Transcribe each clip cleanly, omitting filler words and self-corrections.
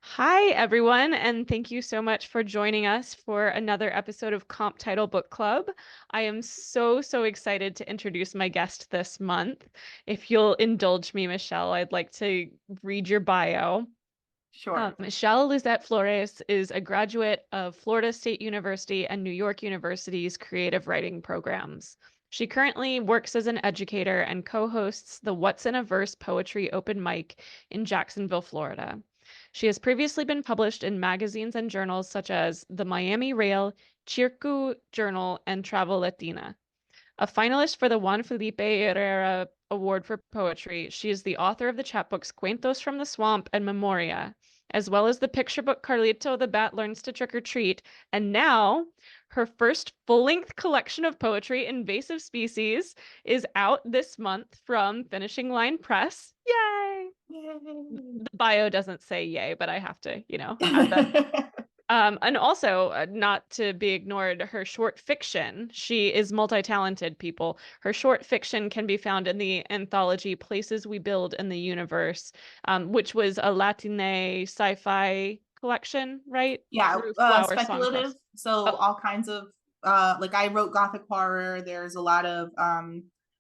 Hi, everyone, and thank you so much for joining us for another episode of Comp Title Book Club. I am so excited to introduce my guest this month. If you'll indulge me, Michelle, I'd like to read your bio. Sure. Michelle Lizet Flores is a graduate of Florida State University and New York University's creative writing programs. She currently works as an educator and co-hosts the What's in a Verse poetry open mic in Jacksonville, Florida. She has previously been published in magazines and journals such as the Miami Rail, Circu Journal, and Travel Latina. A finalist for the Juan Felipe Herrera Award for Poetry, she is the author of the chapbooks Cuentos from the Swamp and Memoria, as well as the picture book Carlito the Bat Learns to Trick or Treat, and now her first full-length collection of poetry, Invasive Species, is out this month from Finishing Line Press. Yay! Yay. The bio doesn't say yay, but I have to, add that. And also, not to be ignored, her short fiction. She is multi-talented, people. Her short fiction can be found in the anthology Places We Build in the Universe, which was a Latine sci-fi collection, right? Yeah, Through Flower Song speculative. Press. So Oh, all kinds of like I wrote gothic horror. There's a lot of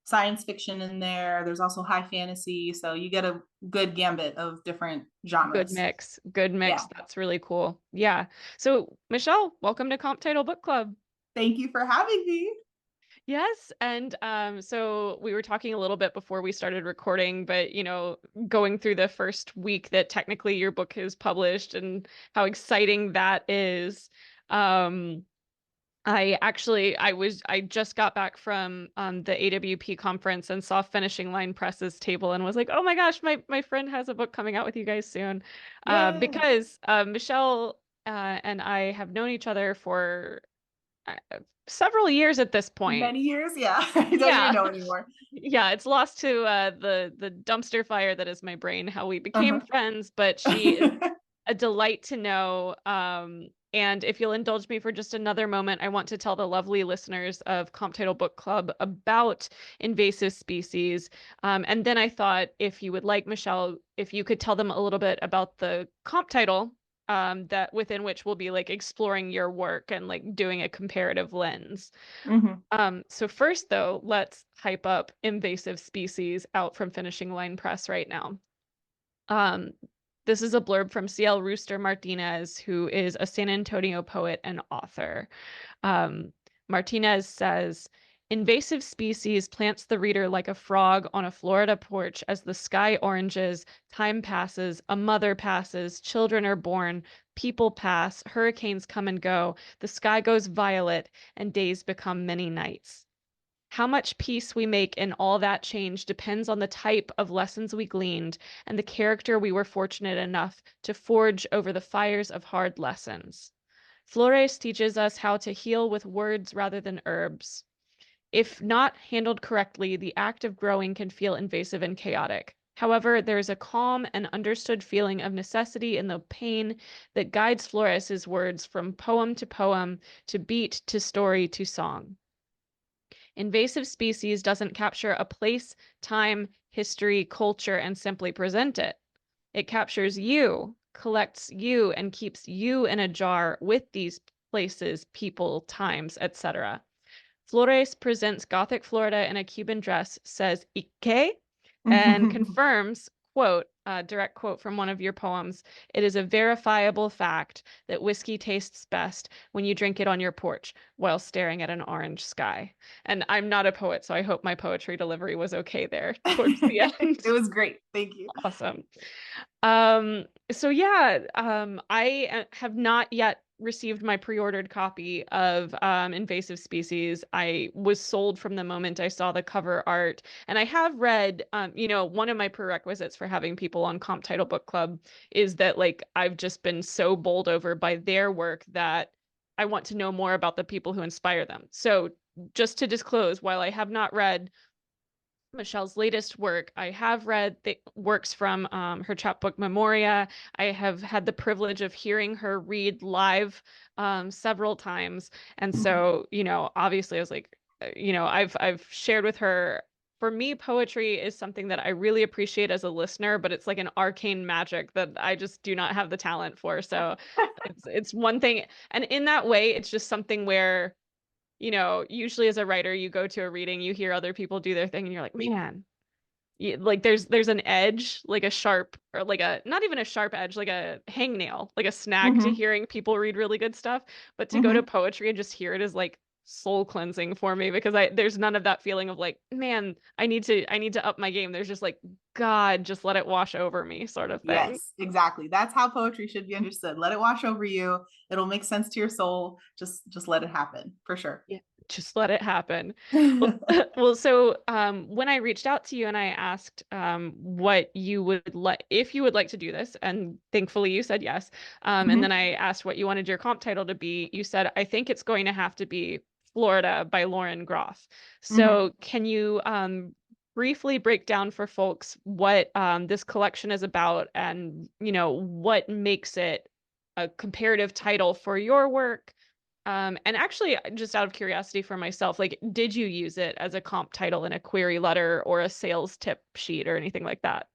science fiction in there. There's also high fantasy. So you get a good gambit of different good genres. mix. Good Yeah. mix. That's really cool. Yeah. So, Michelle, welcome to Comp Title Book Club. Thank you for having me. Yes, and so we were talking a little bit before we started recording, but going through the first week that technically your book is published and how exciting that is. Um, I just got back from the AWP conference and saw Finishing Line Press's table and was like, oh my gosh, my friend has a book coming out with you guys soon, Yay. because Michelle and I have known each other for uh, several years at this point. Many years. Yeah. I don't even Yeah. know anymore. Yeah, it's lost to the dumpster fire that is my brain how we became Uh-huh. friends, but she is a delight to know. And if you'll indulge me for just another moment, I want to tell the lovely listeners of Comp Title Book Club about invasive species. And then I thought if you would like, Michelle, if you could tell them a little bit about the comp title, that within which we'll be like exploring your work and like doing a comparative lens. Hmm. So first though, let's hype up Invasive Species out from Finishing Line Press right now. Um, this is a blurb from CL Rooster Martinez, who is a San Antonio poet and author. Um, Martinez says, Invasive Species plants the reader like a frog on a Florida porch as the sky oranges, time passes, a mother passes, children are born, people pass, hurricanes come and go, the sky goes violet, and days become many nights. How much peace we make in all that change depends on the type of lessons we gleaned and the character we were fortunate enough to forge over the fires of hard lessons. Flores teaches us how to heal with words rather than herbs. If not handled correctly, the act of growing can feel invasive and chaotic. However, there is a calm and understood feeling of necessity in the pain that guides Flores's words from poem to poem, to beat to story to song. Invasive Species doesn't capture a place, time, history, culture, and simply present it. It captures you, collects you, and keeps you in a jar with these places, people, times, etc. Flores presents Gothic Florida in a Cuban dress, says Ike, and confirms, quote, direct quote from one of your poems, it is a verifiable fact that whiskey tastes best when you drink it on your porch while staring at an orange sky. And I'm not a poet, so I hope my poetry delivery was okay there towards the end. It was great. Thank you. Awesome. So yeah, I have not yet received my pre-ordered copy of Invasive Species. I was sold from the moment I saw the cover art, and I have read, one of my prerequisites for having people on Comp Title Book Club is that like I've just been so bowled over by their work that I want to know more about the people who inspire them. So just to disclose, while I have not read Michelle's latest work, I have read the works from her chapbook Memoria. I have had the privilege of hearing her read live several times, and Mhm. so obviously, I was like, I've shared with her for me, poetry is something that I really appreciate as a listener, but it's like an arcane magic that I just do not have the talent for. So it's one thing. And in that way, it's just something where, usually as a writer, you go to a reading, you hear other people do their thing, and you're like, man, like there's an edge, like a sharp, or like a not even a sharp edge, like a hangnail, like a snag to Hmm. hearing people read really good stuff. But to go to Hmm. poetry and just hear it is like soul cleansing for me, because there's none of that feeling of like, man, I need to up my game. There's just like, God, just let it wash over me, sort of thing. Yes, exactly. That's how poetry should be understood. Let it wash over you. It'll make sense to your soul. Just let it happen, for sure. Yeah, just let it happen. Well, well, so when I reached out to you and I asked what you would like, if you would like to do this, and thankfully you said yes. And then Mhm, I asked what you wanted your comp title to be. You said, I think it's going to have to be Florida by Lauren Groff. mhm. So can you briefly break down for folks what this collection is about, and what makes it a comparative title for your work? And actually, just out of curiosity for myself, like, did you use it as a comp title in a query letter or a sales tip sheet or anything like that?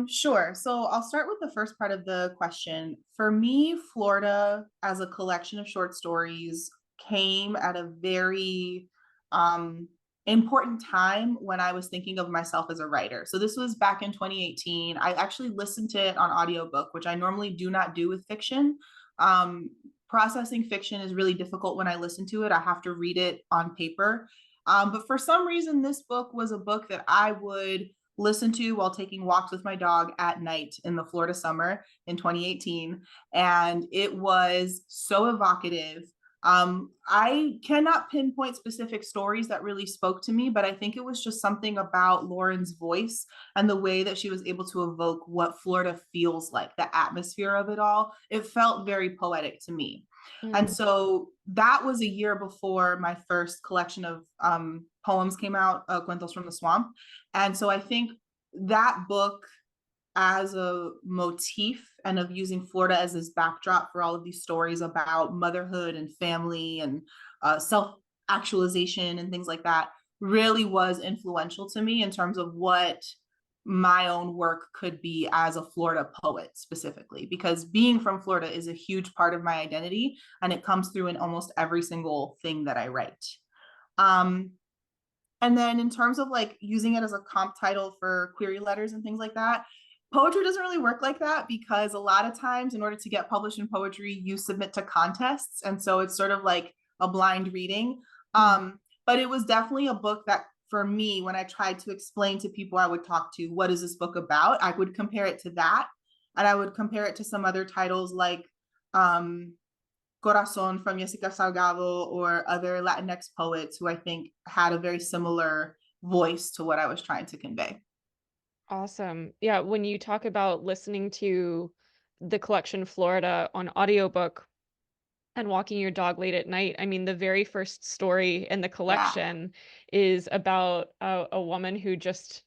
Sure. So I'll start with the first part of the question. For me, Florida as a collection of short stories came at a very um important time when I was thinking of myself as a writer. So this was back in 2018. I actually listened to it on audiobook, which I normally do not do with fiction. Um, Processing fiction is really difficult when I listen to it. I have to read it on paper. But for some reason, this book was a book that I would listen to while taking walks with my dog at night in the Florida summer in 2018. And it was so evocative. I cannot pinpoint specific stories that really spoke to me, but I think it was just something about Lauren's voice and the way that she was able to evoke what Florida feels like, the atmosphere of it all. It felt very poetic to me. And Mm, so that was a year before my first collection of poems came out, Cuentos from the Swamp. And so I think that book as a motif and of using Florida as this backdrop for all of these stories about motherhood and family and self actualization and things like that really was influential to me in terms of what my own work could be as a Florida poet specifically, because being from Florida is a huge part of my identity and it comes through in almost every single thing that I write. Um, and then in terms of like using it as a comp title for query letters and things like that, poetry doesn't really work like that because a lot of times in order to get published in poetry, you submit to contests. And so it's sort of like a blind reading. mm. But it was definitely a book that for me, when I tried to explain to people I would talk to, what is this book about? I would compare it to that. And I would compare it to some other titles like um, Corazon from Jessica Salgado or other Latinx poets who I think had a very similar voice to what I was trying to convey. Awesome. Yeah, when you talk about listening to the collection Florida on audiobook and walking your dog late at night, I mean, the very first story in the Yeah. collection is about a woman who just,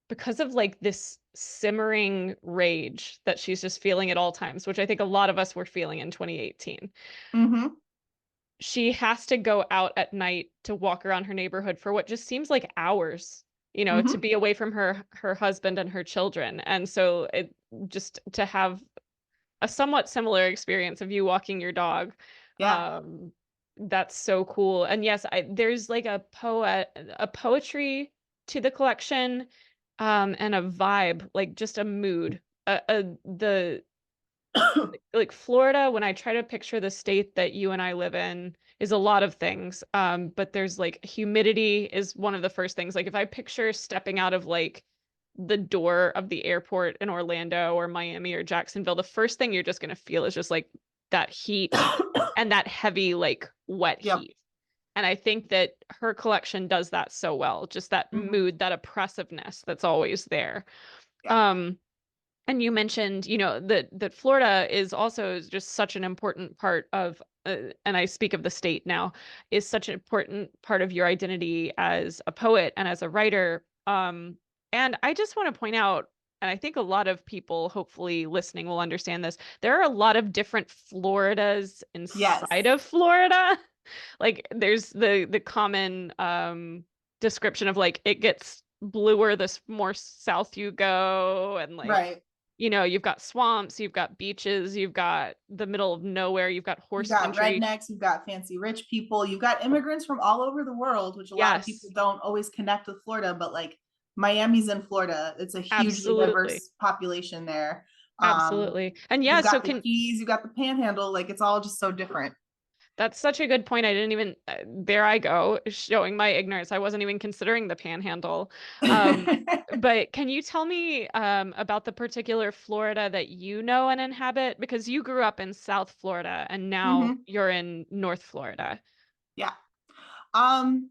because of like this simmering rage that she's just feeling at all times, which I think a lot of us were feeling in 2018. Mm-hmm. She has to go out at night to walk around her neighborhood for what just seems like hours, to Mm-hmm. be away from her husband and her children. And so it just to have a somewhat similar experience of you walking your dog, Yeah. um, that's so cool. And yes, there's like a poetry to the collection, and a vibe, like just a mood. The like Florida, when I try to picture the state that you and I live in, is a lot of things. But there's like humidity is one of the first things. Like if I picture stepping out of like the door of the airport in Orlando or Miami or Jacksonville, the first thing you're just gonna feel is just like that heat and that heavy, like wet Yep. heat. And I think that her collection does that so well, just that Mm-hmm. mood, that oppressiveness that's always there. Yeah. Um, and you mentioned, that Florida is also just such an important part of, and I speak of the state now, is such an important part of your identity as a poet and as a writer. And I just want to point out, and I think a lot of people, hopefully listening, will understand this. There are a lot of different Floridas Yes. inside of Florida. Like there's the common, description of like it gets bluer the more south you go, and like, Right. you've got swamps, you've got beaches, you've got the middle of nowhere, you've got You've horse got country. rednecks, you've got fancy rich people, you've got immigrants from all over the world, which a lot of people Yes, don't always connect with Florida, but like Miami's in Florida. It's a hugely absolutely. diverse population there. Absolutely. And yeah, You've so got the can Keys, you've got the Panhandle, like it's all just so different. that's such a good point. I didn't even, there I go, showing my ignorance. I wasn't even considering the panhandle. Um, but can you tell me about the particular Florida that you know and inhabit? Because you grew up in South Florida and now Hmm. you're in North Florida. Yeah.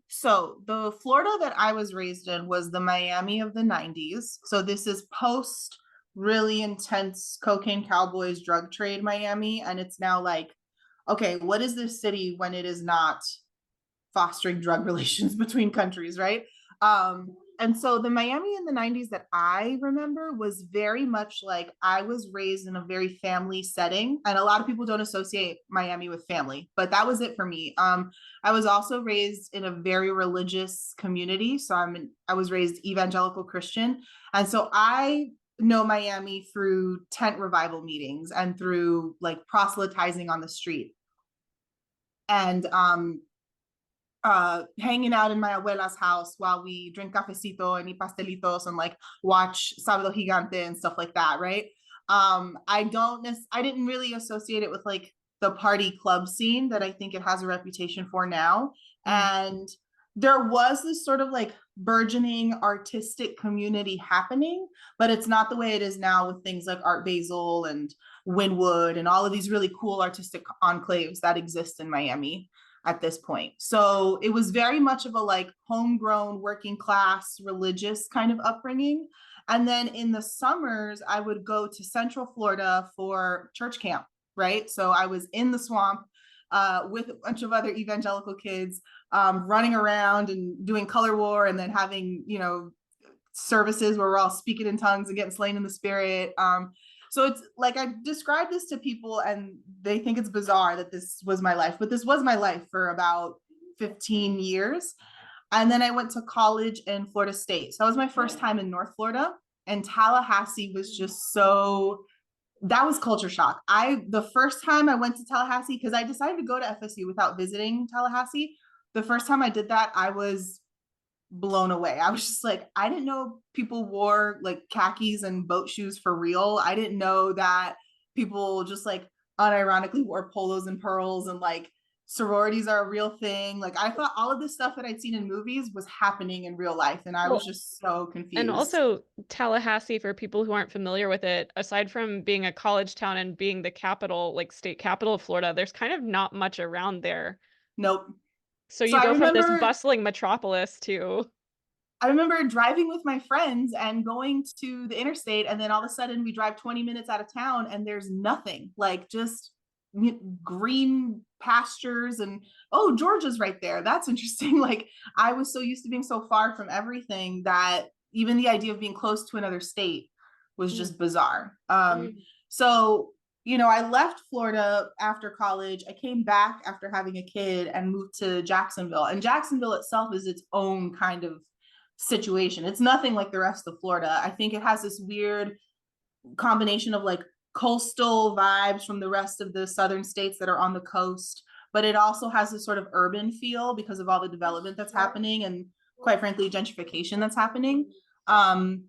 So the Florida that I was raised in was the Miami of the 90s. So this is post really intense cocaine cowboys drug trade Miami. And it's now like, okay, what is this city when it is not fostering drug relations between countries, right? And so the Miami in the 90s that I remember was very much like I was raised in a very family setting. And a lot of people don't associate Miami with family, but that was it for me. I was also raised in a very religious community. So I was raised evangelical Christian. And so I know Miami through tent revival meetings and through like proselytizing on the street. And hanging out in my abuela's house while we drink cafecito and eat pastelitos and like watch Sábado Gigante and stuff like that, right? I didn't really associate it with like the party club scene that I think it has a reputation for now. Mm. And there was this sort of like burgeoning artistic community happening, but it's not the way it is now with things like Art Basel and Wynwood and all of these really cool artistic enclaves that exist in Miami at this point. So it was very much of a like homegrown working class religious kind of upbringing. And then in the summers, I would go to Central Florida for church camp, right? So I was in the swamp with a bunch of other evangelical kids running around and doing color war and then having, services where we're all speaking in tongues and getting slain in the spirit. So it's like I describe this to people and they think it's bizarre that this was my life, but this was my life for about 15 years. And then I went to college in Florida State. So that was my first time in North Florida. And Tallahassee was just so, that was culture shock. The first time I went to Tallahassee, because I decided to go to FSU without visiting Tallahassee. The first time I did that, I was blown away. I was just like, I didn't know people wore like khakis and boat shoes for real. I didn't know that people just like unironically wore polos and pearls and like sororities are a real thing. Like I thought all of this stuff that I'd seen in movies was happening in real life and I was Well, just so and confused. also Tallahassee, for people who aren't familiar with it, aside from being a college town and being the capital, like state capital of Florida, there's kind of not much around there. Nope. So So you go from this bustling metropolis to, I remember driving with my friends and going to the interstate, and then all of a sudden we drive 20 minutes out of town and there's nothing, like just green pastures. And oh, Georgia's right there. That's interesting. Like I was so used to being so far from everything that even the idea of being close to another state was mm, just bizarre. mm, So, I left Florida after college. I came back after having a kid and moved to Jacksonville. And Jacksonville itself is its own kind of situation. It's nothing like the rest of Florida. I think it has this weird combination of like coastal vibes from the rest of the southern states that are on the coast, but it also has this sort of urban feel because of all the development that's happening and quite frankly gentrification that's happening. And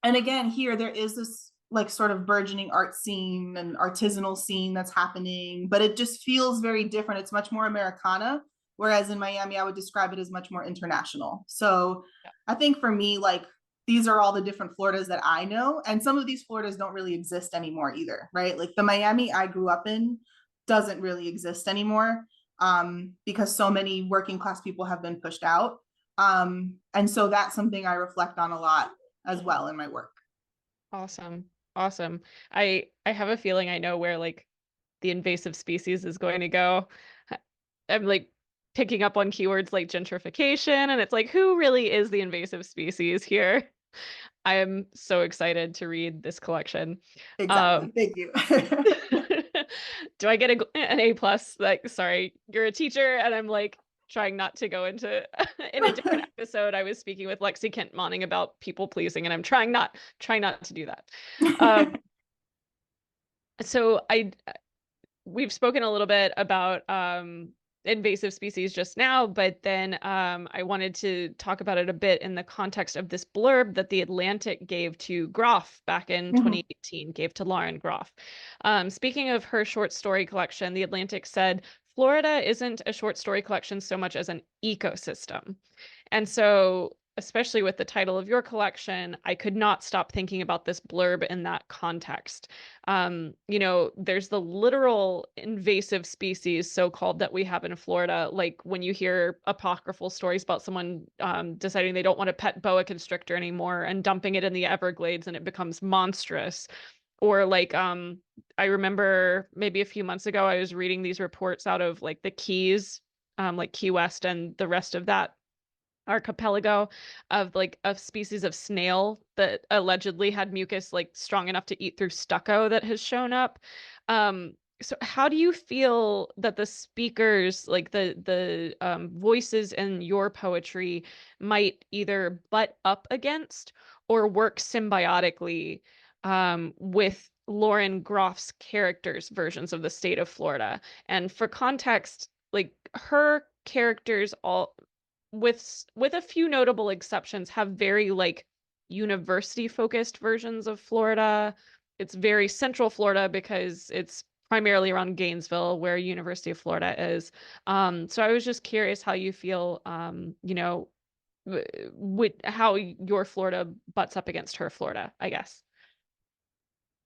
again, here there is this like sort of burgeoning art scene and artisanal scene that's happening, but it just feels very different. It's much more Americana, whereas in Miami, I would describe it as much more international. So yeah. I think for me, like these are all the different Floridas that I know, and some of these Floridas don't really exist anymore either, right? Like the Miami I grew up in doesn't really exist anymore because so many working class people have been pushed out. And so that's something I reflect on a lot as well in my work. Awesome. Awesome. I have a feeling I know where like the invasive species is going to go. I'm like picking up on keywords like gentrification, and it's like, who really is the invasive species here? I am so excited to read this collection. Exactly. Um, Thank you. do I get an A plus? Like, sorry, you're a teacher, and I'm like trying not to go into in a different episode, I was speaking with Lexi Kent Monning about people pleasing, and I'm trying not to do that. Um, so we've spoken a little bit about invasive species just now, but then I wanted to talk about it a bit in the context of this blurb that The Atlantic gave to Groff back in Mhm. 2018, gave to Lauren Groff. Speaking of her short story collection, The Atlantic said, Florida isn't a short story collection so much as an ecosystem. And so, especially with the title of your collection, I could not stop thinking about this blurb in that context. There's the literal invasive species, so called, that we have in Florida. Like when you hear apocryphal stories about someone deciding they don't want to pet boa constrictor anymore and dumping it in the Everglades and it becomes monstrous. Or like I remember maybe a few months ago I was reading these reports out of like the Keys, like Key West and the rest of that archipelago, of like a species of snail that allegedly had mucus like strong enough to eat through stucco that has shown up. So how do you feel that the speakers, like the voices in your poetry, might either butt up against or work symbiotically with Lauren Groff's characters' versions of the state of Florida? And for context, like her characters all, with a few notable exceptions, have very like university focused versions of Florida. It's very central Florida because it's primarily around Gainesville, where University of Florida is. So I was just curious how you feel, with how your Florida butts up against her Florida, I guess.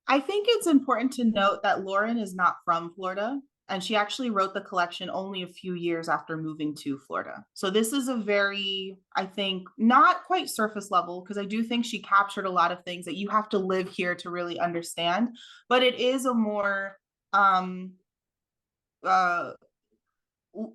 I think it's important to note that Lauren is not from Florida, and she actually wrote the collection only a few years after moving to Florida. So this is a very, I think, not quite surface level, because I do think she captured a lot of things that you have to live here to really understand, but it is a more um uh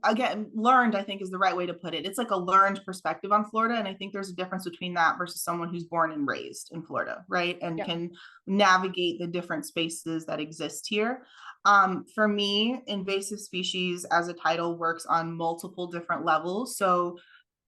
again, learned, I think, is the right way to put it. It's like a learned perspective on Florida, and I think there's a difference between that versus someone who's born and raised in Florida, right, and Yeah. can navigate the different spaces that exist here. For me, invasive species as a title works on multiple different levels. So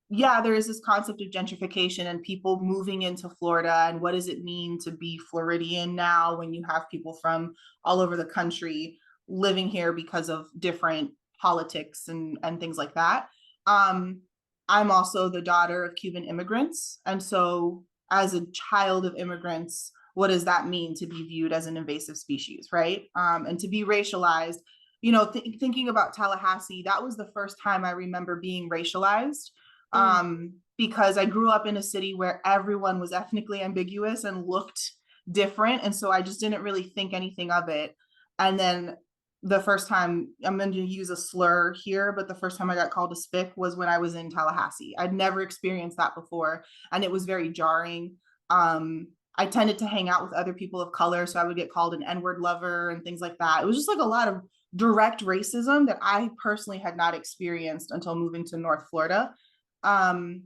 yeah, there is this concept of gentrification and people moving into Florida, and what does it mean to be Floridian now when you have people from all over the country living here because of different politics and things like that. Um, I'm also the daughter of Cuban immigrants, and so as a child of immigrants, what does that mean to be viewed as an invasive species, right? And to be racialized. Thinking about Tallahassee, that was the first time I remember being racialized, Mm, because I grew up in a city where everyone was ethnically ambiguous and looked different. And so I just didn't really think anything of it. And then the first time, I'm going to use a slur here, but the first time I got called a spick was when I was in Tallahassee. I'd never experienced that before, and it was very jarring. I tended to hang out with other people of color, so I would get called an N-word lover and things like that. It was just like a lot of direct racism that I personally had not experienced until moving to North Florida. Um,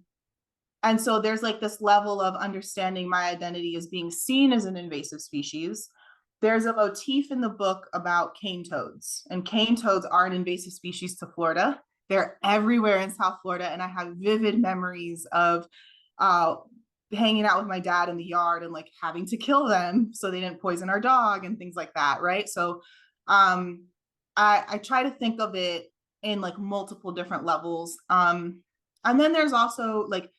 and so there's like this level of understanding my identity as being seen as an invasive species. There's a motif in the book about cane toads, and cane toads are an invasive species to Florida. They're everywhere in South Florida, and I have vivid memories of uh, hanging out with my dad in the yard and like having to kill them so they didn't poison our dog and things like that, right? So um, I try to think of it in like multiple different levels. And then there's also like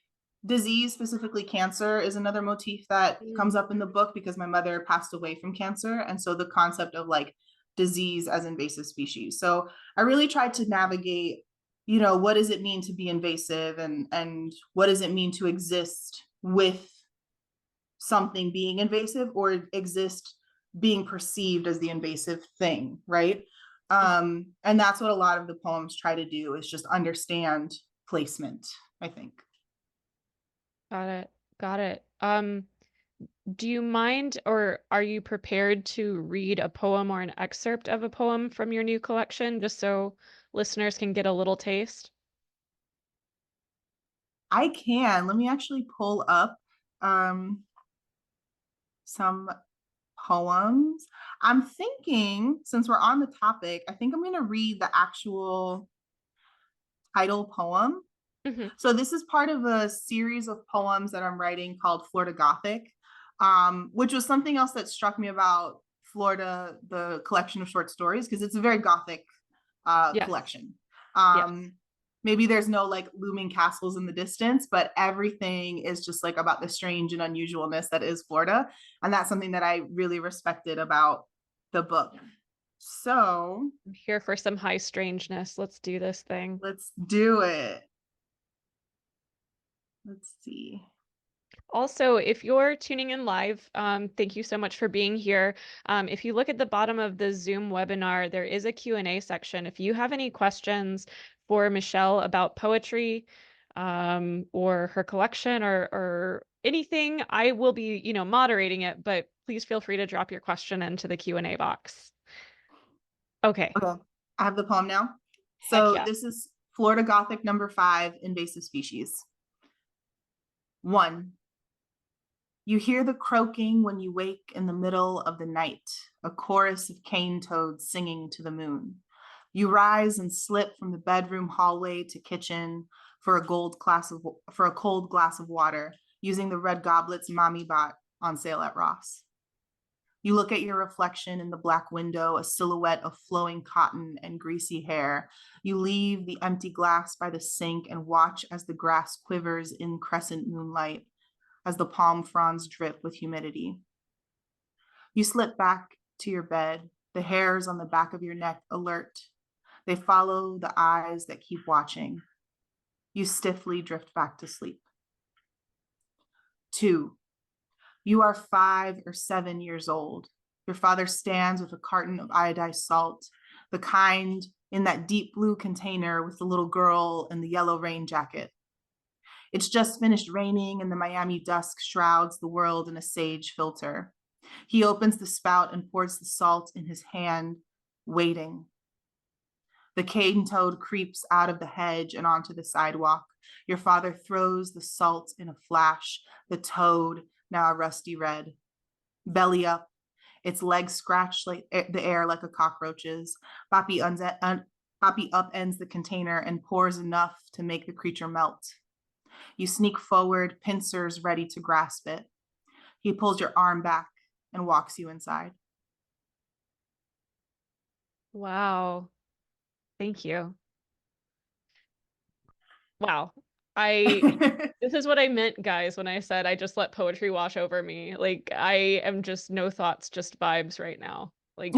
disease, specifically cancer, is another motif that comes mm. up in the book because my mother passed away from cancer. And so the concept of like disease as invasive species. So I really tried to navigate, what does it mean to be invasive, and what does it mean to exist with something being invasive or exist being perceived as the invasive thing, right? And that's what a lot of the poems try to do, is just understand placement, I think. Got it. Got it. Do you mind, or are you prepared to read a poem or an excerpt of a poem from your new collection, just so listeners can get a little taste? I can. Let me actually pull up um, some poems. I'm thinking, since we're on the topic, I think I'm going to read the actual title poem. Hmm. So this is part of a series of poems that I'm writing called Florida Gothic, which was something else that struck me about Florida, the collection of short stories, because it's a very Gothic Yes. collection. Yes. Maybe there's no like looming castles in the distance, but everything is just like about the strange and unusualness that is Florida. And that's something that I really respected about the book. So I'm here for some high strangeness. Let's do this thing. let's do it. Let's see. Also, if you're tuning in live, thank you so much for being here. If you look at the bottom of the Zoom webinar, there is a Q&A section. If you have any questions for Michelle about poetry, or her collection, or anything, I will be, moderating it, but please feel free to drop your question into the Q&A box. Okay. Okay, I have the poem now. Heck So yeah. this is Florida Gothic number 5, Invasive Species. 1. You hear the croaking when you wake in the middle of the night, a chorus of cane toads singing to the moon. You rise and slip from the bedroom hallway to kitchen for a cold glass of water, using the red goblets mommy bought on sale at Ross. You look at your reflection in the black window, a silhouette of flowing cotton and greasy hair. You leave the empty glass by the sink and watch as the grass quivers in crescent moonlight, as the palm fronds drip with humidity. You slip back to your bed, the hairs on the back of your neck alert. They follow the eyes that keep watching. You stiffly drift back to sleep. 2. You are 5 or 7 years old. Your father stands with a carton of iodized salt, the kind in that deep blue container with the little girl in the yellow rain jacket. It's just finished raining and the Miami dusk shrouds the world in a sage filter. He opens the spout and pours the salt in his hand, waiting. The cane toad creeps out of the hedge and onto the sidewalk. Your father throws the salt in a flash, the toad, now a rusty red. Belly up, its legs scratch like the air like a cockroach's. Papi upends the container and pours enough to make the creature melt. You sneak forward, pincers ready to grasp it. He pulls your arm back and walks you inside. Wow. Thank you. Wow. I This is what I meant, guys, when I said I just let poetry wash over me. Like, I am just no thoughts, just vibes right now. Like,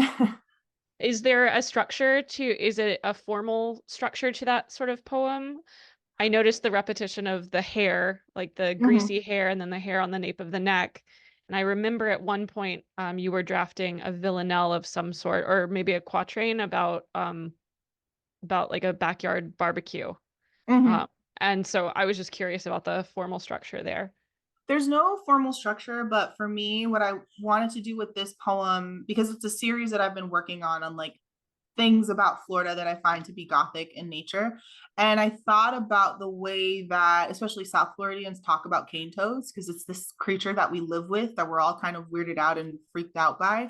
is there a structure is it a formal structure to that sort of poem? I noticed the repetition of the hair, like the Mhm. greasy hair and then the hair on the nape of the neck. And I remember at one point, you were drafting a villanelle of some sort, or maybe a quatrain about like a backyard barbecue. Mhm. Um, and so I was just curious about the formal structure there. There's no formal structure, but for me, what I wanted to do with this poem, because it's a series that I've been working on like things about Florida that I find to be Gothic in nature. And I thought about the way that, especially South Floridians, talk about cane toads, because it's this creature that we live with that we're all kind of weirded out and freaked out by.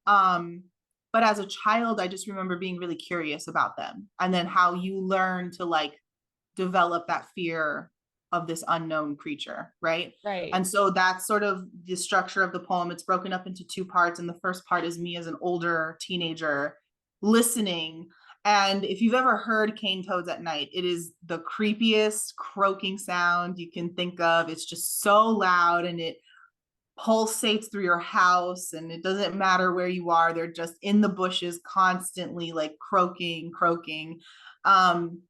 Um, but as a child, I just remember being really curious about them. And then how you learn to like develop that fear of this unknown creature, right? Right. And so that's sort of the structure of the poem. It's broken up into 2 parts. And the first part is me as an older teenager listening. And if you've ever heard cane toads at night, it is the creepiest croaking sound you can think of. It's just so loud and it pulsates through your house, and it doesn't matter where you are, they're just in the bushes constantly like croaking. um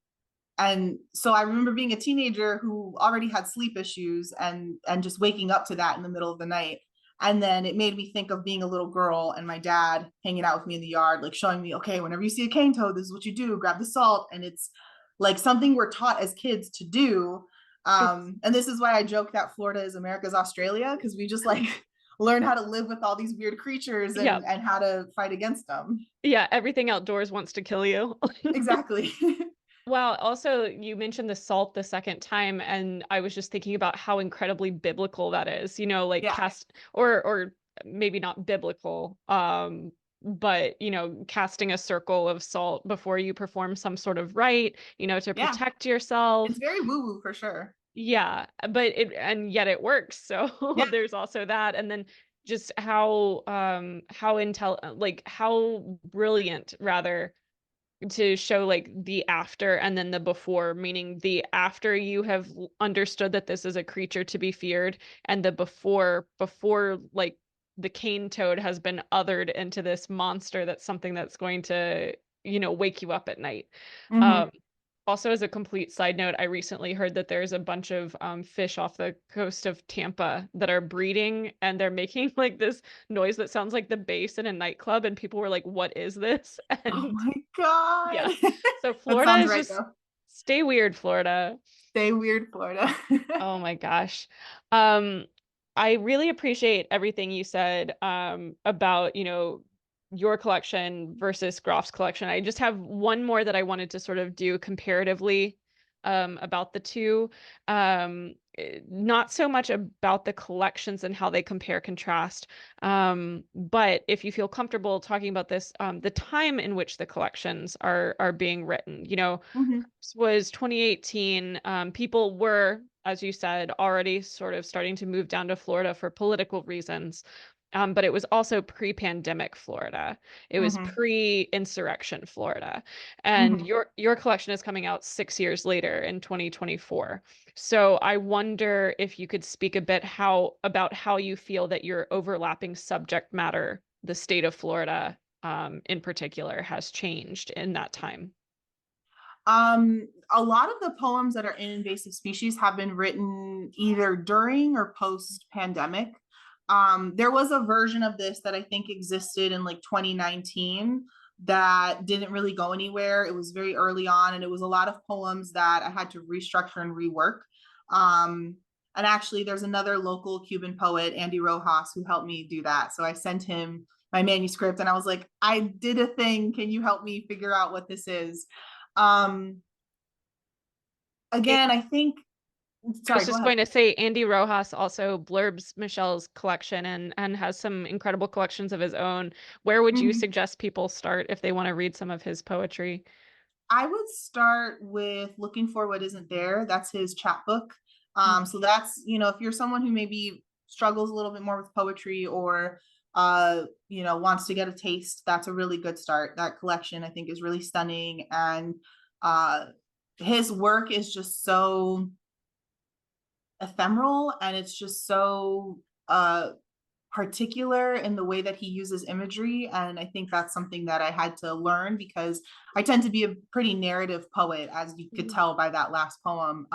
and so I remember being a teenager who already had sleep issues and just waking up to that in the middle of the night. And then it made me think of being a little girl and my dad hanging out with me in the yard, like showing me, okay, whenever you see a cane toad, this is what you do, grab the salt. And it's like something we're taught as kids to do. It's And this is why I joke that Florida is America's Australia, because we just like learn how to live with all these weird creatures Yeah. and how to fight against them. Yeah, everything outdoors wants to kill you. Exactly. Wow, also you mentioned the salt the second time, and I was just thinking about how incredibly biblical that is, like Yeah. cast or maybe not biblical, but, casting a circle of salt before you perform some sort of rite, to Yeah, protect it's yourself. very woo-woo for sure. Yeah, but and yet it works. So Yeah. there's also that. And then just how brilliant rather to show like the after and then the before, meaning the after you have understood that this is a creature to be feared, and the before like the cane toad has been othered into this monster that's something that's going to, wake you up at night. Hmm. Um, Also, as a complete side note, I recently heard that there's a bunch of fish off the coast of Tampa that are breeding, and they're making like this noise that sounds like the bass in a nightclub, and people were like, "What is this?" Oh And my God. yeah, so That Florida sounds is right just though. stay weird, Florida. Stay weird, Florida. Oh my gosh. Um, I really appreciate everything you said about, your collection versus Groff's collection. I just have one more that I wanted to sort of do comparatively about the two. Not so much about the collections and how they compare contrast, but if you feel comfortable talking about this, the time in which the collections are being written. Hmm. Was 2018. People were, as you said, already sort of starting to move down to Florida for political reasons. But it was also pre-pandemic Florida. It was Hmm. pre-insurrection Florida. And Hmm. your collection is coming out 6 years later in 2024. So I wonder if you could speak a bit about how you feel that your overlapping subject matter, the state of Florida, in particular, has changed in that time. A lot of the poems that are in invasive species have been written either during or post pandemic. There was a version of this that I think existed in like 2019 that didn't really go anywhere. It was very early on, and it was a lot of poems that I had to restructure and rework. Um, and actually, there's another local Cuban poet, Andy Rojas, who helped me do that. So I sent him my manuscript and I was like, I did a thing. Can you help me figure out what this is? Um, again, I think, I was sorry, go just ahead. going to say Andy Rojas also blurbs Michelle's collection and has some incredible collections of his own. Where would you Mhm. suggest people start if they want to read some of his poetry? I would start with Looking for What Isn't There. That's his chapbook. Mm, So that's, if you're someone who maybe struggles a little bit more with poetry or, wants to get a taste, that's a really good start. That collection, I think, is really stunning. And uh, his work is just so ephemeral and it's just so particular in the way that he uses imagery. And I think that's something that I had to learn because I tend to be a pretty narrative poet, as you could mm, tell by that last poem.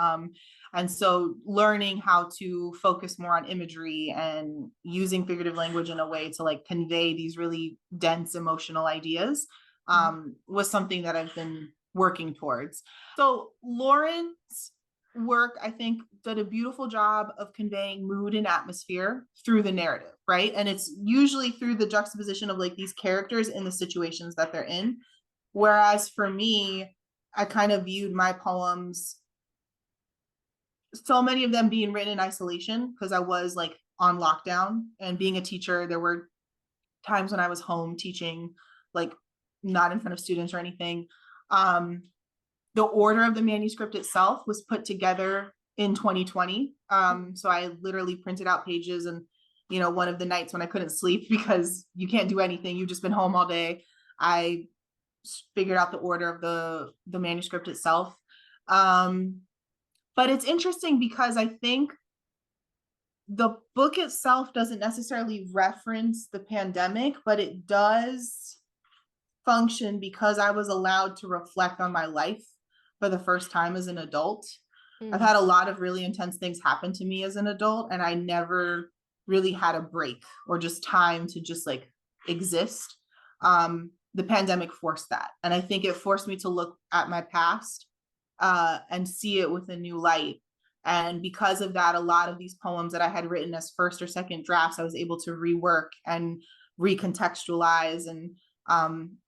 And so learning how to focus more on imagery and using figurative language in a way to like convey these really dense emotional ideas mhm. was something that I've been working towards. So Lauren's work, I think, did a beautiful job of conveying mood and atmosphere through the narrative, right? And it's usually through the juxtaposition of like these characters in the situations that they're in. Whereas for me, I kind of viewed my poems, so many of them being written in isolation because I was like on lockdown and being a teacher. There were times when I was home teaching, like not in front of students or anything. Um, the order of the manuscript itself was put together in 2020. So I literally printed out pages and, one of the nights when I couldn't sleep because you can't do anything, you've just been home all day, I figured out the order of the manuscript itself. Um, but it's interesting because I think the book itself doesn't necessarily reference the pandemic, but it does function because I was allowed to reflect on my life for the first time as an adult. I've Mm, had a lot of really intense things happen to me as an adult, and I never really had a break or just time to just like exist. The pandemic forced that. And I think it forced me to look at my past and see it with a new light. And because of that, a lot of these poems that I had written as first or second drafts, I was able to rework and recontextualize and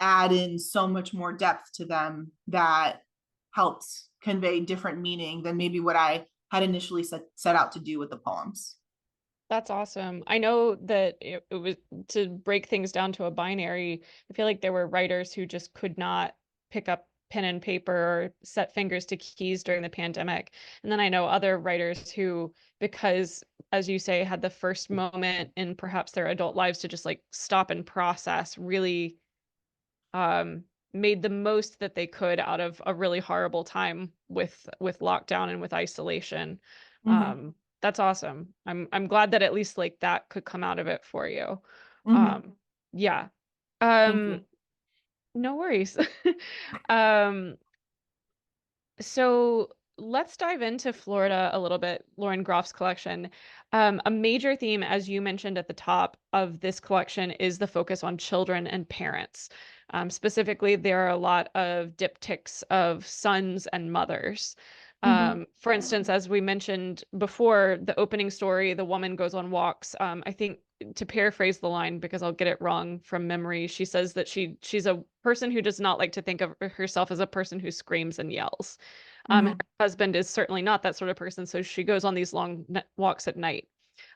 add in so much more depth to them that helped convey different meaning than maybe what I had initially set out to do with the poems. That's awesome. I know that it was to break things down to a binary. I feel like there were writers who just could not pick up pen and paper or set fingers to keys during the pandemic. And then I know other writers who, because, as you say, had the first moment in perhaps their adult lives to just like stop and process, really um, made the most that they could out of a really horrible time with lockdown and with isolation. Hmm. That's awesome. I'm glad that at least like that could come out of it for you. Hmm. Yeah. Thank you. Um, no worries. Um, so let's dive into Florida a little bit, Lauren Groff's collection. A major theme, as you mentioned at the top of this collection, is the focus on children and parents. Specifically, there are a lot of diptychs of sons and mothers. Hmm. For instance, as we mentioned before, the opening story, the woman goes on walks. I think to paraphrase the line, because I'll get it wrong from memory, she says that she's a person who does not like to think of herself as a person who screams and yells. Her Hmm. husband is certainly not that sort of person, so she goes on these long walks at night.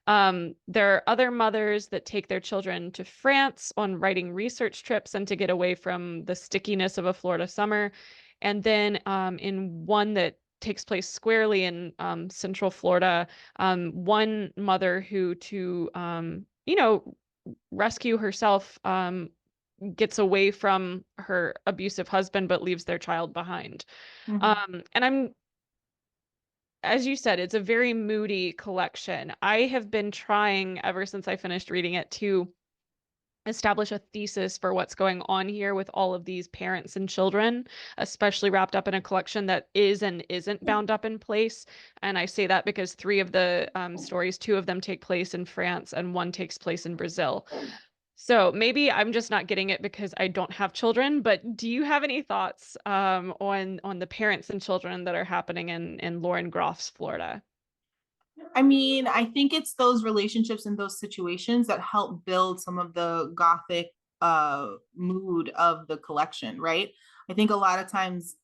There are other mothers that take their children to France on writing research trips and to get away from the stickiness of a Florida summer. And then in one that takes place squarely in Central Florida, one mother who, to rescue herself, gets away from her abusive husband but leaves their child behind. Hmm. And I'm As you said, it's a very moody collection. I have been trying ever since I finished reading it to establish a thesis for what's going on here with all of these parents and children, especially wrapped up in a collection that is and isn't bound up in place. And I say that because three of the stories, two of them take place in France and one takes place in Brazil. So maybe I'm just not getting it because I don't have children, but do you have any thoughts on the parents and children that are happening in Lauren Groff's Florida? I mean, I think it's those relationships and those situations that help build some of the gothic mood of the collection, right? I think a lot of times,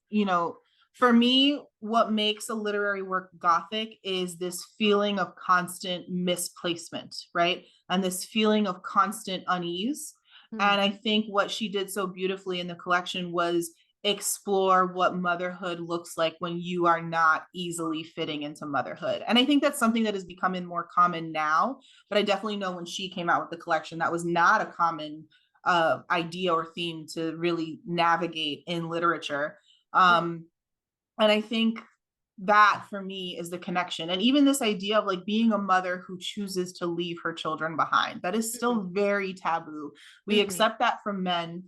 for me, what makes a literary work gothic is this feeling of constant misplacement, right? And this feeling of constant unease. Mm, And I think what she did so beautifully in the collection was explore what motherhood looks like when you are not easily fitting into motherhood. And I think that's something that is becoming more common now. But I definitely know when she came out with the collection, that was not a common idea or theme to really navigate in literature. mm, And I think that for me is the connection. And even this idea of like being a mother who chooses to leave her children behind, that is mhm, still very taboo. We mhm. accept that from men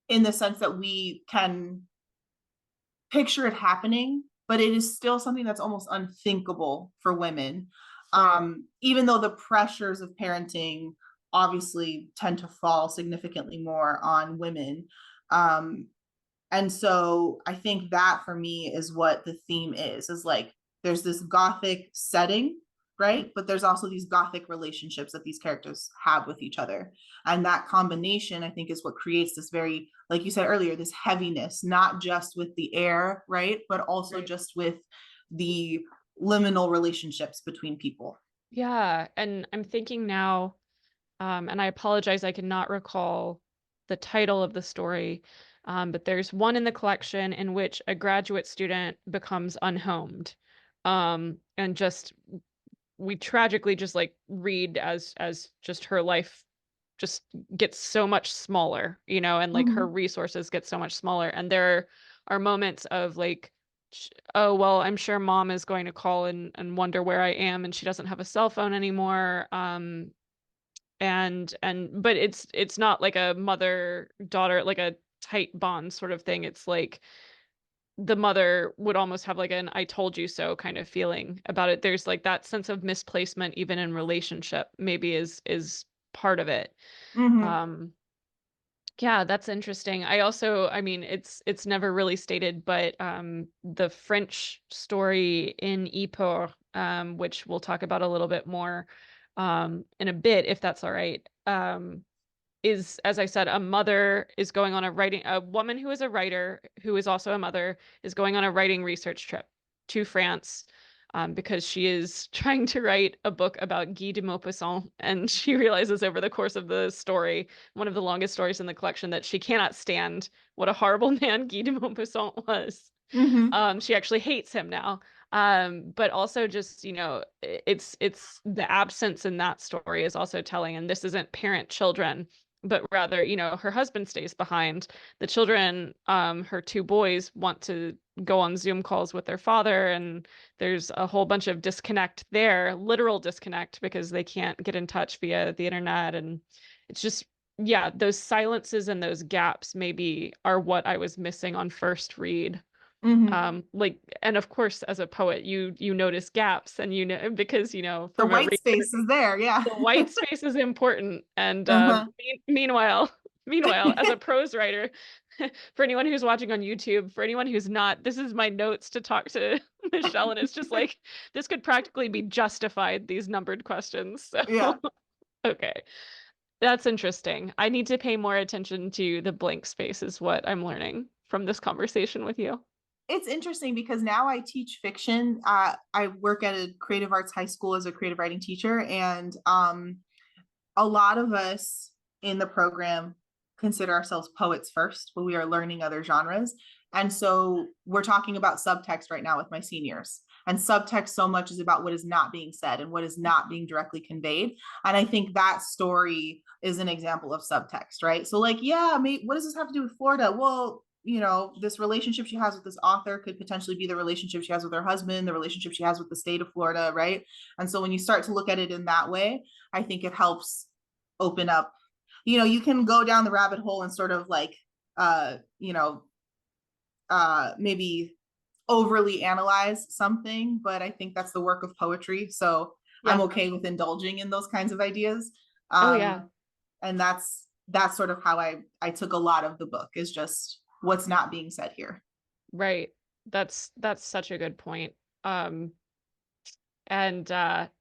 in the sense that we can picture it happening, but it is still something that's almost unthinkable for women. Right. Even though the pressures of parenting obviously tend to fall significantly more on women. Um, and so I think that for me is what the theme is like there's this gothic setting, right? But there's also these gothic relationships that these characters have with each other. And that combination, I think, is what creates this very, like you said earlier, this heaviness, not just with the air, right? But also Right. just with the liminal relationships between people. Yeah, and I'm thinking now, and I apologize, I cannot recall the title of the story, but there's one in the collection in which a graduate student becomes unhomed, and just we tragically just like read as just her life just gets so much smaller, and like her Mm-hmm. resources get so much smaller. And there are moments of like, oh, well, I'm sure mom is going to call and wonder where I am, and she doesn't have a cell phone anymore. But it's not like a mother daughter, like a tight bond sort of thing. It's like the mother would almost have like an I told you so kind of feeling about it. There's like that sense of misplacement even in relationship maybe is part of it. Mm-hmm. Um, yeah, that's interesting. I mean, it's never really stated, but the French story in Ypres, which we'll talk about a little bit more in a bit, if that's all right, is, as I said, a woman who is a writer, who is also a mother, is going on a writing research trip to France. because she is trying to write a book about Guy de Maupassant, and she realizes over the course of the story, one of the longest stories in the collection, that she cannot stand what a horrible man Guy de Maupassant was. Hmm. She actually hates him now. But also just, it's the absence in that story is also telling, and this isn't parent children, but rather, her husband stays behind. The children, her two boys want to go on Zoom calls with their father, and there's a whole bunch of disconnect there, literal disconnect, because they can't get in touch via the internet. And it's just, yeah, those silences and those gaps maybe are what I was missing on first read. Hmm. Like, and of course, as a poet, you notice gaps, and because The from a white reader, space is there. Yeah. the white space is important. And Uh-huh. meanwhile, meanwhile, as a prose writer, for anyone who's watching on YouTube, for anyone who's not, this is my notes to talk to Michelle, and it's just like this could practically be justified, these numbered questions. So Yeah. okay, that's interesting. I need to pay more attention to the blank space, is what I'm learning from this conversation with you. It's interesting because now I teach fiction. I work at a creative arts high school as a creative writing teacher, and a lot of us in the program consider ourselves poets first, but we are learning other genres. And so we're talking about subtext right now with my seniors. And subtext so much is about what is not being said and what is not being directly conveyed. And I think that story is an example of subtext, right? So, like, yeah, what does this have to do with Florida? Well, this relationship she has with this author could potentially be the relationship she has with her husband, the relationship she has with the state of Florida, right? And so when you start to look at it in that way, I think it helps open up. You can go down the rabbit hole and sort of like, uh, you know, maybe overly analyze something, but I think that's the work of poetry. So I'm Yeah. okay with indulging in those kinds of ideas. Oh yeah. And that's sort of how I took a lot of the book, is just what's not being said here. Right. That's such a good point. Um, and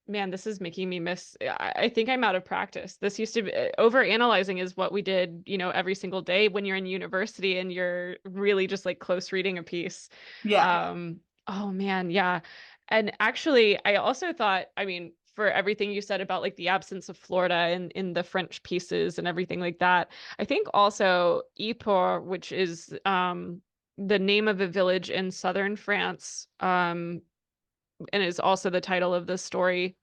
man, this is making me miss. I think I'm out of practice. This used to be over analyzing is what we did, every single day when you're in university and you're really just like close reading a piece. Yeah. Oh man, yeah. And actually, I also thought, I mean, for everything you said about like the absence of Florida in the French pieces and everything like that, I think also Ypres, which is the name of a village in southern France, and is also the title of the story.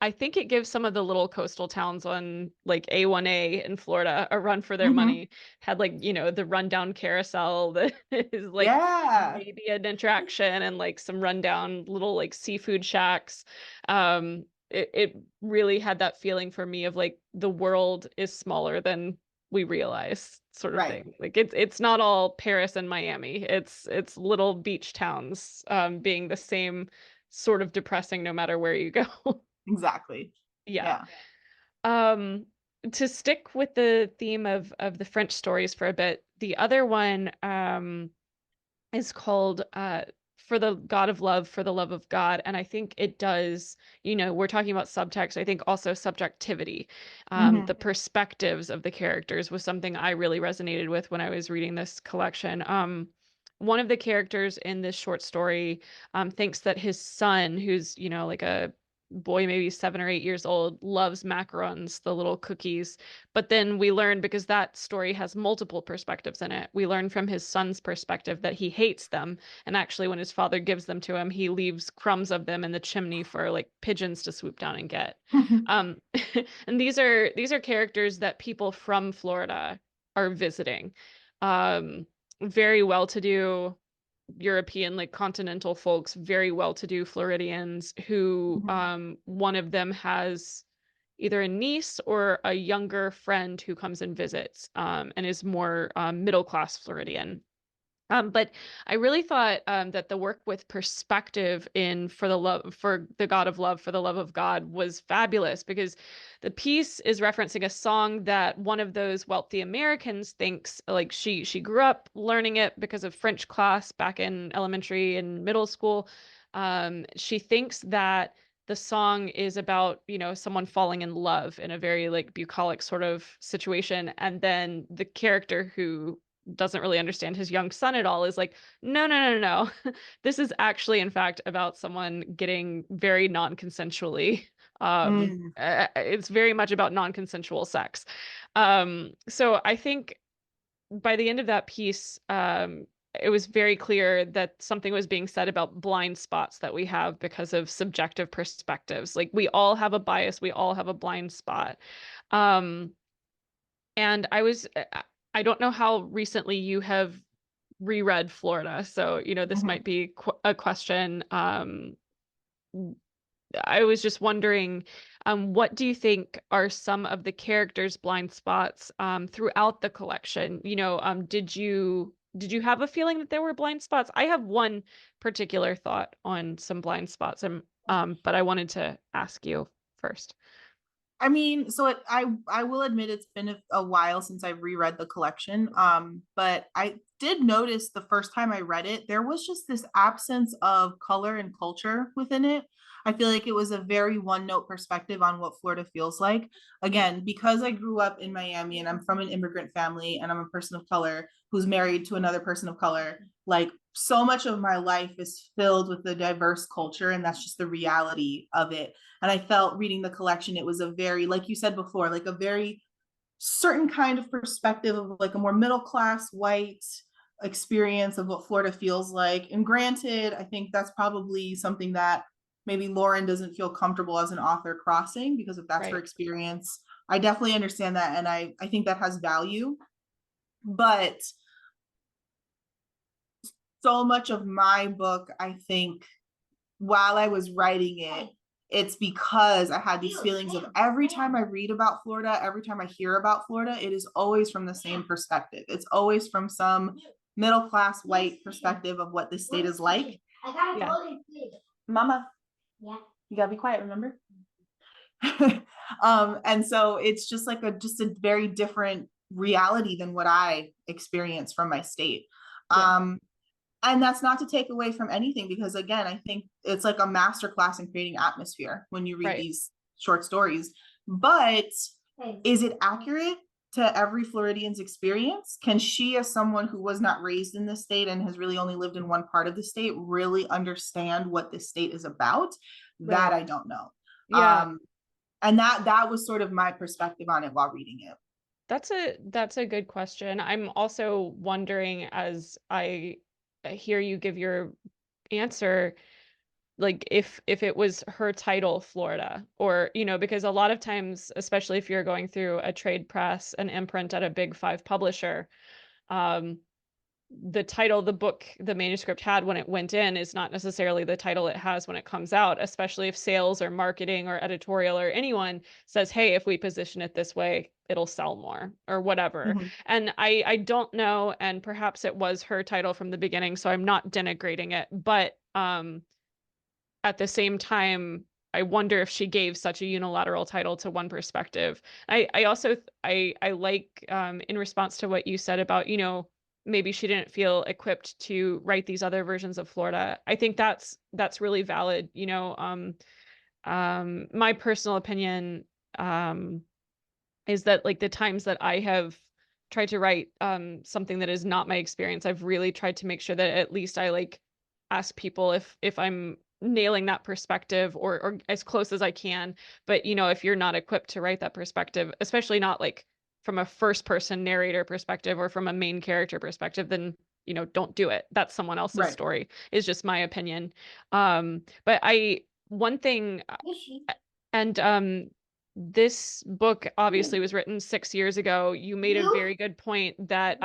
I think it gives some of the little coastal towns on like A1A in Florida a run for their Hmm. money. Had like, the rundown carousel that is like Yeah. maybe an attraction, and like some rundown little like seafood shacks. It really had that feeling for me of like the world is smaller than we realize, sort of Right. thing. Like it's not all Paris and Miami. It's little beach towns being the same sort of depressing no matter where you go. Exactly. Yeah. Yeah. Um, to stick with the theme of the French stories for a bit, the other one is called For the God of Love, for the Love of God. And I think it does, we're talking about subtext. I think also subjectivity. The Hmm. perspectives of the characters was something I really resonated with when I was reading this collection. One of the characters in this short story thinks that his son, who's, like a boy, maybe 7 or 8 years old, loves macarons, the little cookies. But then we learn, because that story has multiple perspectives in it, we learn from his son's perspective that he hates them. And actually, when his father gives them to him, he leaves crumbs of them in the chimney for like pigeons to swoop down and get. Um, and these are characters that people from Florida are visiting. Um, Very well-to-do European, like continental folks, very well-to-do Floridians who Hmm. one of them has either a niece or a younger friend who comes and visits, and is more middle class Floridian. But I really thought that the work with perspective in for the God of Love, for the Love of God was fabulous, because the piece is referencing a song that one of those wealthy Americans thinks, like, she grew up learning it because of French class back in elementary and middle school. She thinks that the song is about, someone falling in love in a very like bucolic sort of situation, and then the character who doesn't really understand his young son at all, is like, no, no, no, no, no. This is actually, in fact, about someone getting very non-consensually. Mm. It's very much about non-consensual sex. So I think by the end of that piece, it was very clear that something was being said about blind spots that we have because of subjective perspectives. Like we all have a bias, we all have a blind spot. Um, and I don't know how recently you have reread Florida. So, this Mhm. might be a question. I was just wondering, what do you think are some of the characters' blind spots throughout the collection? Did you have a feeling that there were blind spots? I have one particular thought on some blind spots, but I wanted to ask you first. I mean, so I will admit it's been a while since I've reread the collection. But I did notice the first time I read it, there was just this absence of color and culture within it. I feel like it was a very one note perspective on what Florida feels like. Again, because I grew up in Miami and I'm from an immigrant family and I'm a person of color who's married to another person of color, like so much of my life is filled with the diverse culture, and that's just the reality of it. And I felt reading the collection, it was a very, like you said before, like a very certain kind of perspective of like a more middle class white experience of what Florida feels like. And granted, I think that's probably something that maybe Lauren doesn't feel comfortable as an author crossing, because if that's her Right, experience, I definitely understand that. And I think that has value. But so much of my book, I think, while I was writing it, it's because I had these feelings of every time I read about Florida, every time I hear about Florida, it is always from the same perspective. It's always from some middle class white perspective of what this state is like. yeah, Mama, you gotta be quiet, remember? And so it's just like a very different reality than what I experience from my state. yeah, Um, and that's not to take away from anything, because again, I think it's like a master class in creating atmosphere when you read right, these short stories. But is it accurate to every Floridian's experience? Can she, as someone who was not raised in this state and has really only lived in one part of the state, really understand what this state is about? That right. I don't know. Yeah, um and that was sort of my perspective on it while reading it. that's a good question. I'm also wondering as I hear you give your answer, like if it was her title Florida, or because a lot of times, especially if you're going through a trade press, an imprint at a big five publisher, um the title the book, the manuscript had when it went in is not necessarily the title it has when it comes out, especially if sales or marketing or editorial or anyone says, hey, if we position it this way, it'll sell more or whatever. Mhm. And I don't know, and perhaps it was her title from the beginning, so I'm not denigrating it, but at the same time, I wonder if she gave such a unilateral title to one perspective. I also I like, in response to what you said about, maybe she didn't feel equipped to write these other versions of Florida. I think that's really valid. My personal opinion is that, like, the times that I have tried to write something that is not my experience, I've really tried to make sure that at least I like ask people if I'm nailing that perspective, or as close as I can. But if you're not equipped to write that perspective, especially not like from a first person narrator perspective or from a main character perspective, then don't do it. That's someone else's Right. story, is just my opinion. But I one thing and this book obviously was written 6 years ago. You made a very good point that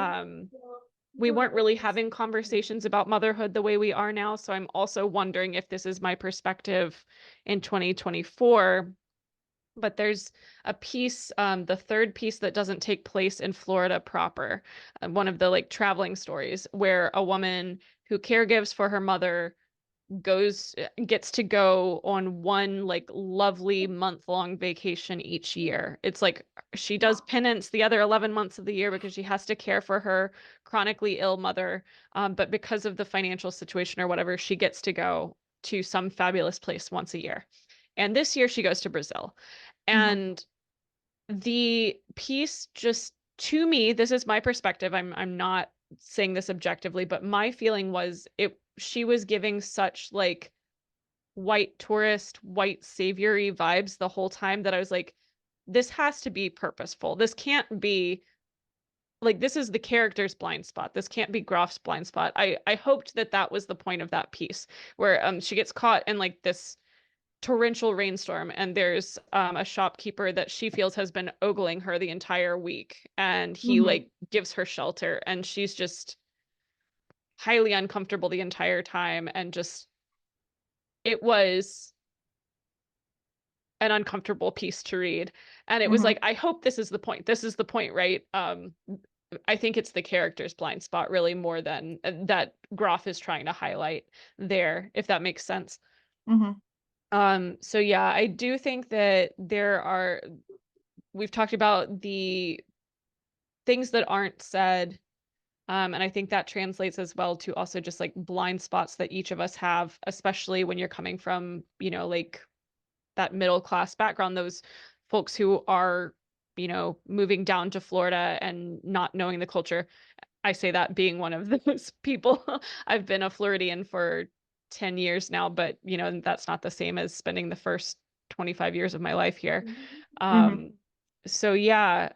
we weren't really having conversations about motherhood the way we are now. So I'm also wondering if this is my perspective in 2024. But there's a piece, the third piece, that doesn't take place in Florida proper, one of the like traveling stories where a woman who caregives for her mother gets to go on one like lovely month-long vacation each year. It's like she does penance the other 11 months of the year because she has to care for her chronically ill mother. But because of the financial situation or whatever, she gets to go to some fabulous place once a year. And this year she goes to Brazil. Mhm. And the piece just to me, this is my perspective. I'm not saying this objectively, but my feeling was she was giving such like white tourist, white saviory vibes the whole time that I was like, this has to be purposeful. This can't be like this is the character's blind spot. This can't be Groff's blind spot. I hoped that that was the point of that piece where she gets caught in like this torrential rainstorm and there's a shopkeeper that she feels has been ogling her the entire week and he Mhm. like gives her shelter and she's just highly uncomfortable the entire time and just it was an uncomfortable piece to read. And it was Mhm. like, I hope this is the point. This is the point, right? I think it's the character's blind spot really more than that Groff is trying to highlight there, if that makes sense. Mhm. So yeah, I do think that we've talked about the things that aren't said. And I think that translates as well to also just like blind spots that each of us have, especially when you're coming from, like that middle class background, those folks who are, moving down to Florida and not knowing the culture. I say that being one of those people. I've been a Floridian for 10 years now, but that's not the same as spending the first 25 years of my life here. Mhm. Um, so yeah,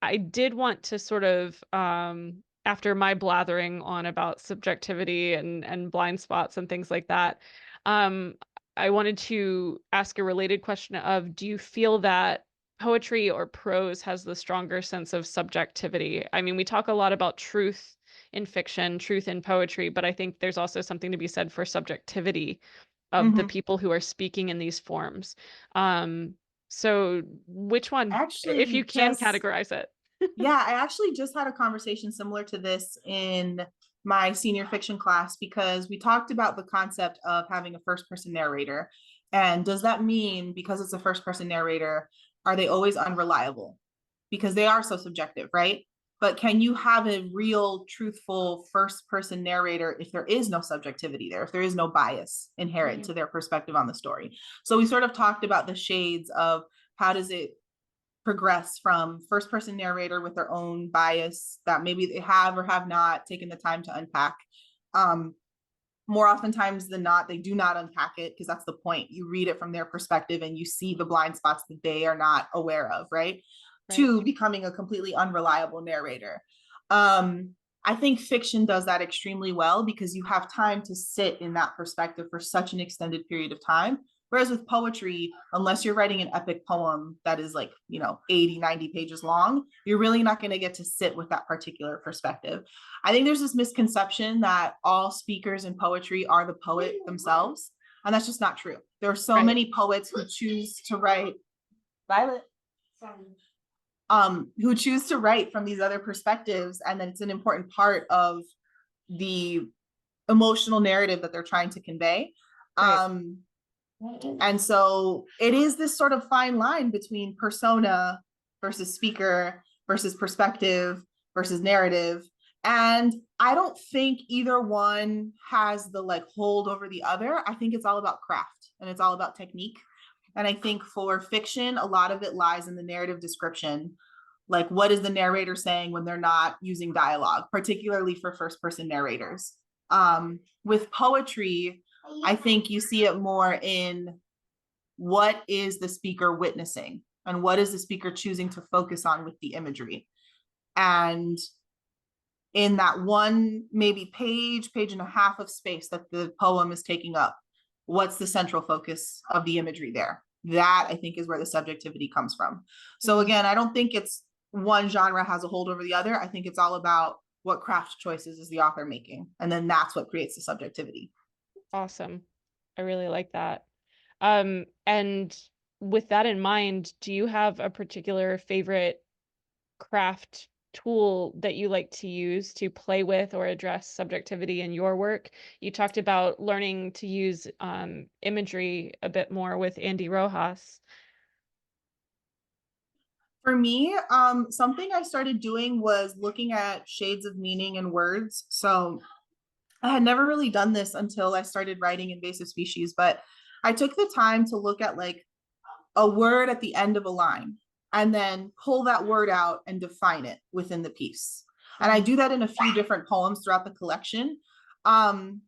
I did want to sort of after my blathering on about subjectivity and blind spots and things like that, um, I wanted to ask a related question of, do you feel that poetry or prose has the stronger sense of subjectivity? I mean, we talk a lot about truth in fiction, truth in poetry, but I think there's also something to be said for subjectivity of the Mhm. people who are speaking in these forms. Um, so which one, if you Actually, can just categorize it? Yeah, I actually just had a conversation similar to this in my senior fiction class because we talked about the concept of having a first person narrator. And does that mean because it's a first person narrator, are they always unreliable? Because they are so subjective, right? But can you have a real, truthful first person narrator if there is no subjectivity there, if there is no bias inherent to their perspective on the story? So we sort of talked about the shades of how does it progress from first person narrator with their own bias that maybe they have or have not taken the time to unpack. Um, More oftentimes than not, they do not unpack it because that's the point. You read it from their perspective and you see the blind spots that they are not aware of, right? Right. To becoming a completely unreliable narrator. Um, I think fiction does that extremely well because you have time to sit in that perspective for such an extended period of time. Whereas with poetry, unless you're writing an epic poem that is like, 80, 90 pages long, you're really not going to get to sit with that particular perspective. I think there's this misconception that all speakers in poetry are the poet themselves. And that's just not true. There are so Right. many poets who choose to write Violet, who choose to write from these other perspectives, and that it's an important part of the emotional narrative that they're trying to convey. Right. Um, and so it is this sort of fine line between persona versus speaker versus perspective versus narrative. And I don't think either one has the like hold over the other. I think it's all about craft and it's all about technique. And I think for fiction, a lot of it lies in the narrative description. Like, what is the narrator saying when they're not using dialogue, particularly for first person narrators? With poetry, I think you see it more in what is the speaker witnessing and what is the speaker choosing to focus on with the imagery. And in that one, maybe page and a half of space that the poem is taking up, what's the central focus of the imagery there? That I think is where the subjectivity comes from. So Mhm. again, I don't think it's one genre has a hold over the other. I think it's all about what craft choices is the author making. And then that's what creates the subjectivity. Awesome. I really like that. And with that in mind, do you have a particular favorite craft tool that you like to use to play with or address subjectivity in your work? You talked about learning to use imagery a bit more with Andy Rojas. For me, something I started doing was looking at shades of meaning in words. So I had never really done this until I started writing Invasive Species, but I took the time to look at like a word at the end of a line. and then pull that word out and define it within the piece. And I Mhm. do that in a few different poems throughout the collection. Um,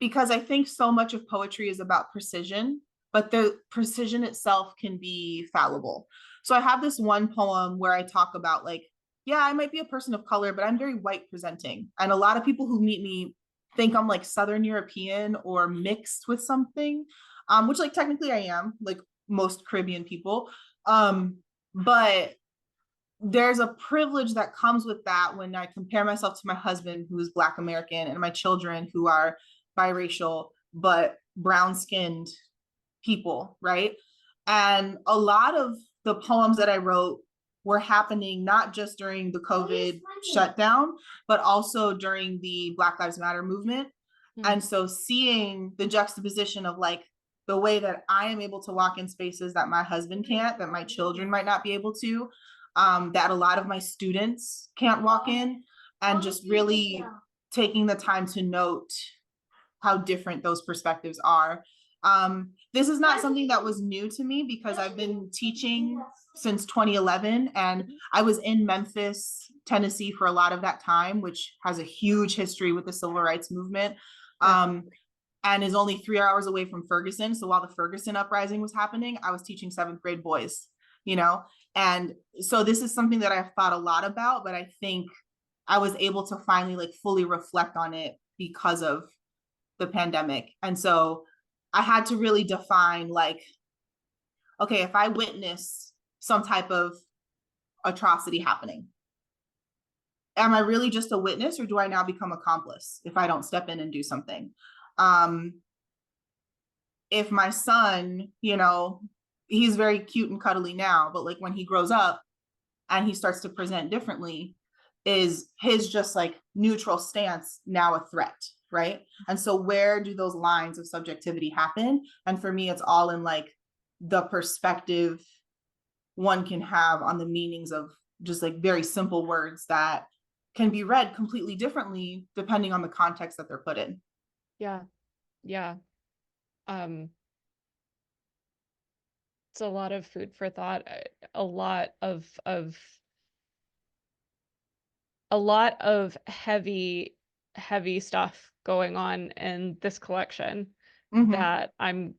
because I think so much of poetry is about precision, but the precision itself can be fallible. So I have this one poem where I talk about like, yeah, I might be a person of color, but I'm very white presenting. And a lot of people who meet me think I'm like Southern European or mixed with something, which like technically I am, like most Caribbean people. But there's a privilege that comes with that when I compare myself to my husband, who is Black American, and my children, who are biracial but brown skinned people, right? And a lot of the poems that I wrote were happening not just during the COVID shutdown, but also during the Black Lives Matter movement. Mhm. And so seeing the juxtaposition of like the way that I am able to walk in spaces that my husband can't, that my children might not be able to, that a lot of my students can't walk in, and just really taking the time to note how different those perspectives are. This is not something that was new to me because I've been teaching since 2011, and I was in Memphis, Tennessee for a lot of that time, which has a huge history with the civil rights movement. Yeah. Um, and is only 3 hours away from Ferguson. So while the Ferguson uprising was happening, I was teaching seventh grade boys, you know? And so this is something that I've thought a lot about, but I think I was able to finally like fully reflect on it because of the pandemic. And so I had to really define like, okay, if I witness some type of atrocity happening, am I really just a witness, or do I now become accomplice if I don't step in and do something? Um, if my son, he's very cute and cuddly now, but like when he grows up and he starts to present differently, is his just like neutral stance now a threat, right? And so where do those lines of subjectivity happen? And for me, it's all in like the perspective one can have on the meanings of just like very simple words that can be read completely differently depending on the context that they're put in. Yeah. Yeah. Um, it's a lot of food for thought, a lot of heavy stuff going on in this collection Mm-hmm. that I'm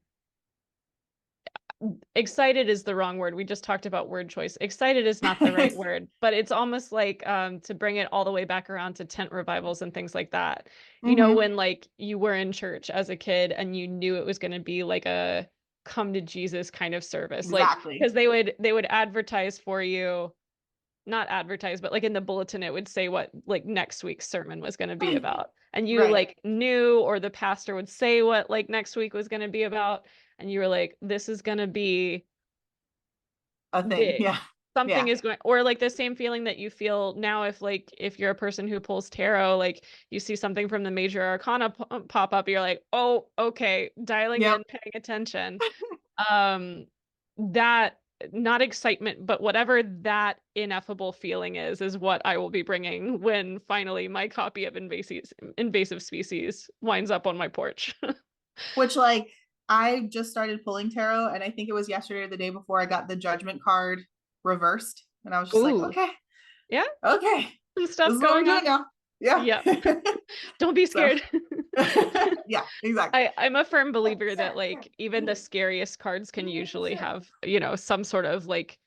excited is the wrong word. We just talked about word choice. Excited is not the right word, but it's almost like to bring it all the way back around to tent revivals and things like that. You know, Mm-hmm. when like you were in church as a kid and you knew it was going to be like a come to Jesus kind of service. Like Exactly. because they would advertise for you, not advertise, but like in the bulletin it would say what like next week's sermon was going to be about. And you Right. like knew, or the pastor would say what like next week was going to be about, and you were like, this is going to be A thing. big. Yeah. Something Yeah. is going, or like the same feeling that you feel now if like if you're a person who pulls tarot, like you see something from the major arcana pop up, you're like, oh, okay, dialing Yep. in, paying attention. Um, that not excitement, but whatever that ineffable feeling is what I will be bringing when finally my copy of Invasive Species winds up on my porch. Which like I just started pulling tarot, and I think it was yesterday or the day before I got the judgment card reversed. And I was just like, Ooh, okay, yeah, okay, some this stuff is what we're going doing on. now. Yeah. Yeah. Don't be So scared. yeah, exactly. I'm a firm believer that like even the scariest cards can usually have, some sort of like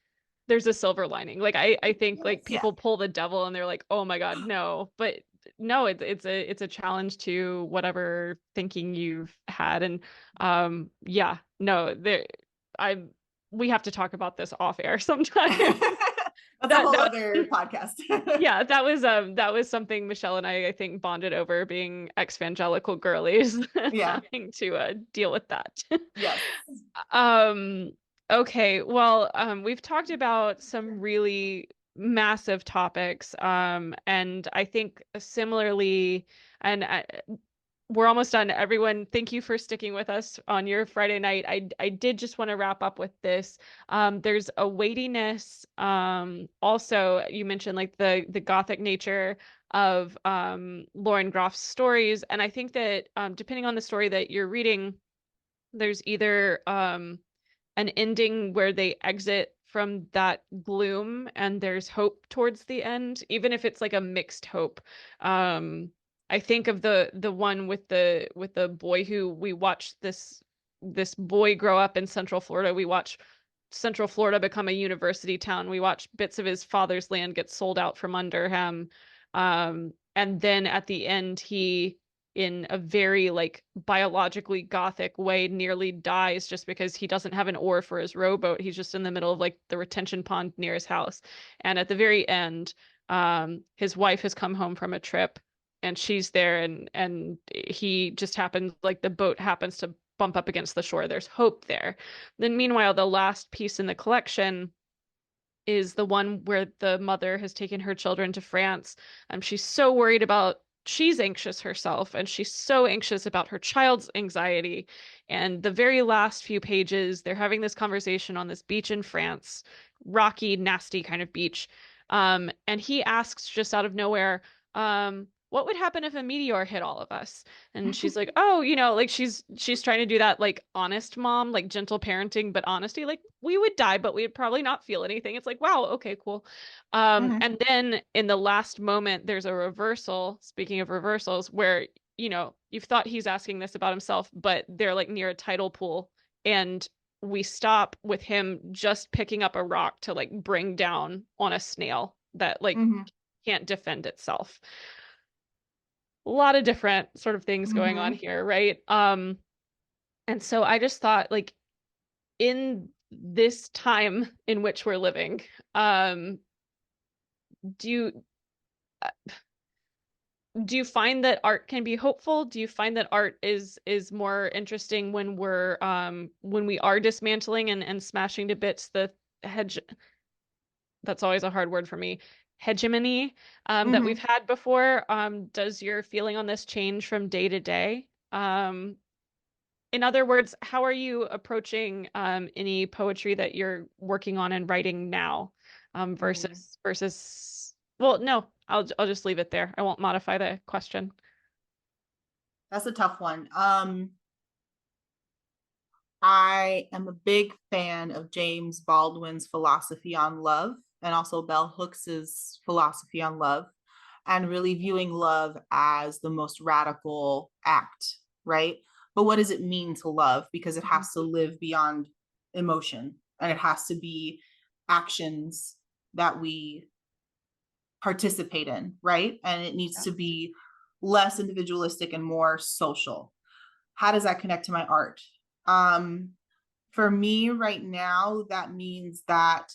there's a silver lining. Like I think like Yeah. people pull the devil and they're like, "Oh my God, no." But no, it's a challenge to whatever thinking you've had. And yeah, no, there I'm we have to talk about this off air sometime. That's a That whole that other podcast. Yeah, that was something Michelle and I think bonded over, being ex-evangelical girlies and Yeah. having to deal with that. Yes. Um, okay, well, we've talked about some really massive topics, and I think similarly, and we're almost done. Everyone, thank you for sticking with us on your Friday night. I did just want to wrap up with this. There's a weightiness. Also, you mentioned like the gothic nature of Lauren Groff's stories, and I think that depending on the story that you're reading, there's either an ending where they exit from that gloom and there's hope towards the end, even if it's like a mixed hope. Um, I think of the one with the boy who we watched this boy grow up in Central Florida. We watch Central Florida become a university town. We watch bits of his father's land get sold out from under him. And then at the end, he, in a very like biologically gothic way, nearly dies just because he doesn't have an oar for his rowboat. He's just in the middle of like the retention pond near his house. And at the very end, his wife has come home from a trip and she's there and he just happens like the boat happens to bump up against the shore. There's hope there. Then meanwhile, the last piece in the collection is the one where the mother has taken her children to France. She's so worried about, she's anxious herself, and she's so anxious about her child's anxiety. And the very last few pages, they're having this conversation on this beach in France, rocky, nasty kind of beach. And he asks just out of nowhere, what would happen if a meteor hit all of us? And she's like, oh, like she's trying to do that like honest mom, like gentle parenting, but honesty, like we would die, but we'd probably not feel anything. It's like, wow, okay, cool. Mhm. And then in the last moment, there's a reversal, speaking of reversals, where, you've thought he's asking this about himself, but they're like near a tidal pool. And we stop with him just picking up a rock to like bring down on a snail that like Mhm. can't defend itself. A lot of different sort of things going on Mhm. here, right? And so I just thought, like, in this time in which we're living, do you do you find that art can be hopeful? Do you find that art is more interesting when we are dismantling and smashing to bits the hedge, that's always a hard word for me, hegemony that we've Mhm. had before? Does your feeling on this change from day to day? In other words, how are you approaching any poetry that you're working on and writing now, Mm. versus? Well, no, I'll just leave it there. I won't modify the question. That's a tough one. I am a big fan of James Baldwin's philosophy on love and also Bell Hooks's philosophy on love, and really viewing love as the most radical act, right? But what does it mean to love? Because it Mhm. has to live beyond emotion and it has to be actions that we participate in, right? And it needs Yeah. to be less individualistic and more social. How does that connect to my art? Um, for me right now, that means that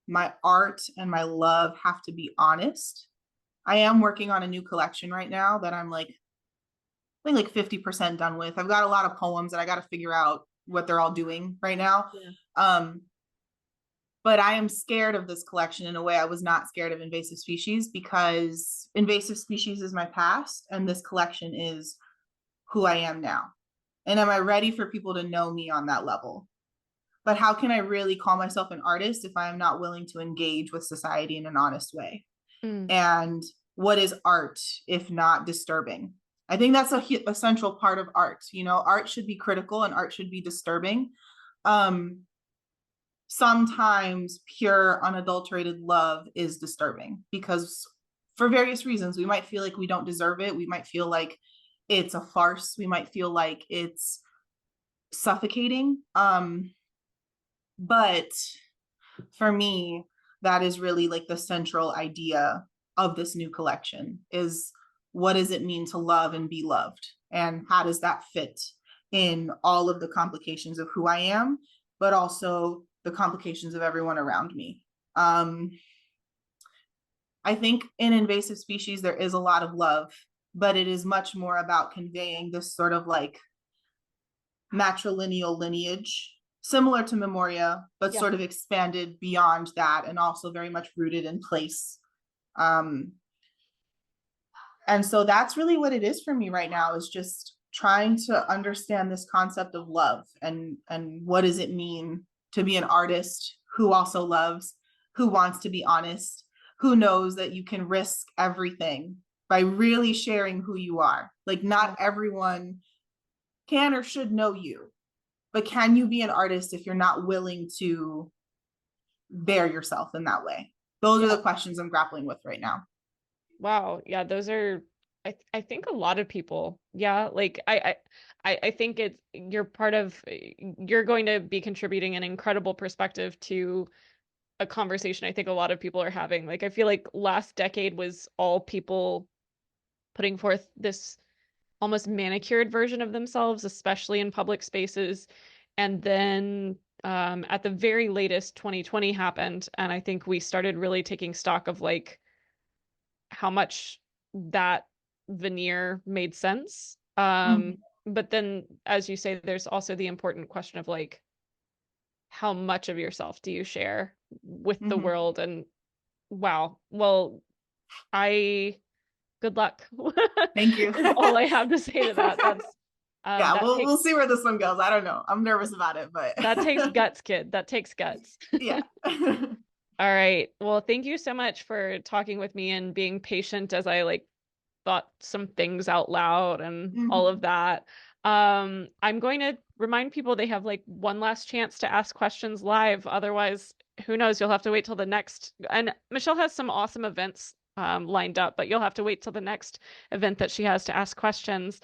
my art and my love have to be honest. I am working on a new collection right now that I'm like, I think like 50% done with. I've got a lot of poems that I got to figure out what they're all doing right now. Yeah. Um, but I am scared of this collection in a way I was not scared of Invasive Species, because Invasive Species is my past and this collection is who I am now. And am I ready for people to know me on that level? But how can I really call myself an artist if I am not willing to engage with society in an honest way? Mm, And what is art if not disturbing? I think that's a central part of art. You know, art should be critical and art should be disturbing. Um, Sometimes pure, unadulterated love is disturbing because for various reasons, we might feel like we don't deserve it. We might feel like it's a farce. We might feel like it's suffocating. But for me, that is really like the central idea of this new collection is, what does it mean to love and be loved? And how does that fit in all of the complications of who I am, but also the complications of everyone around me? Um, I think in Invasive Species, there is a lot of love, but it is much more about conveying this sort of like matrilineal lineage, similar to Memoria, but yeah. sort of expanded beyond that and also very much rooted in place. Um, and so that's really what it is for me right now, is just trying to understand this concept of love and what does it mean to be an artist who also loves, who wants to be honest, who knows that you can risk everything by really sharing who you are. Like not Yeah. everyone can or should know you, but can you be an artist if you're not willing to bear yourself in that way? Those are Yeah. the questions I'm grappling with right now. Wow. Yeah, those are I think a lot of people. Yeah, like I think it's you're going to be contributing an incredible perspective to a conversation I think a lot of people are having. Like I feel like last decade was all people putting forth this almost manicured version of themselves, especially in public spaces. And then at the very latest, 2020 happened, and I think we started really taking stock of like how much that veneer made sense. Mhm. But then, as you say, there's also the important question of like, how much of yourself do you share with the Mhm. world? And wow, well, I good luck Thank you. is all I have to say to that. Yeah, That takes we'll see where this one goes. I don't know. I'm nervous about it, but that takes guts, kid. That takes guts. yeah. All right. Well, thank you so much for talking with me and being patient as I like thought some things out loud and all of Mhm. that. I'm going to remind people they have like one last chance to ask questions live. Otherwise, who knows? You'll have to wait till the next. And Michelle has some awesome events lined up, but you'll have to wait till the next event that she has to ask questions.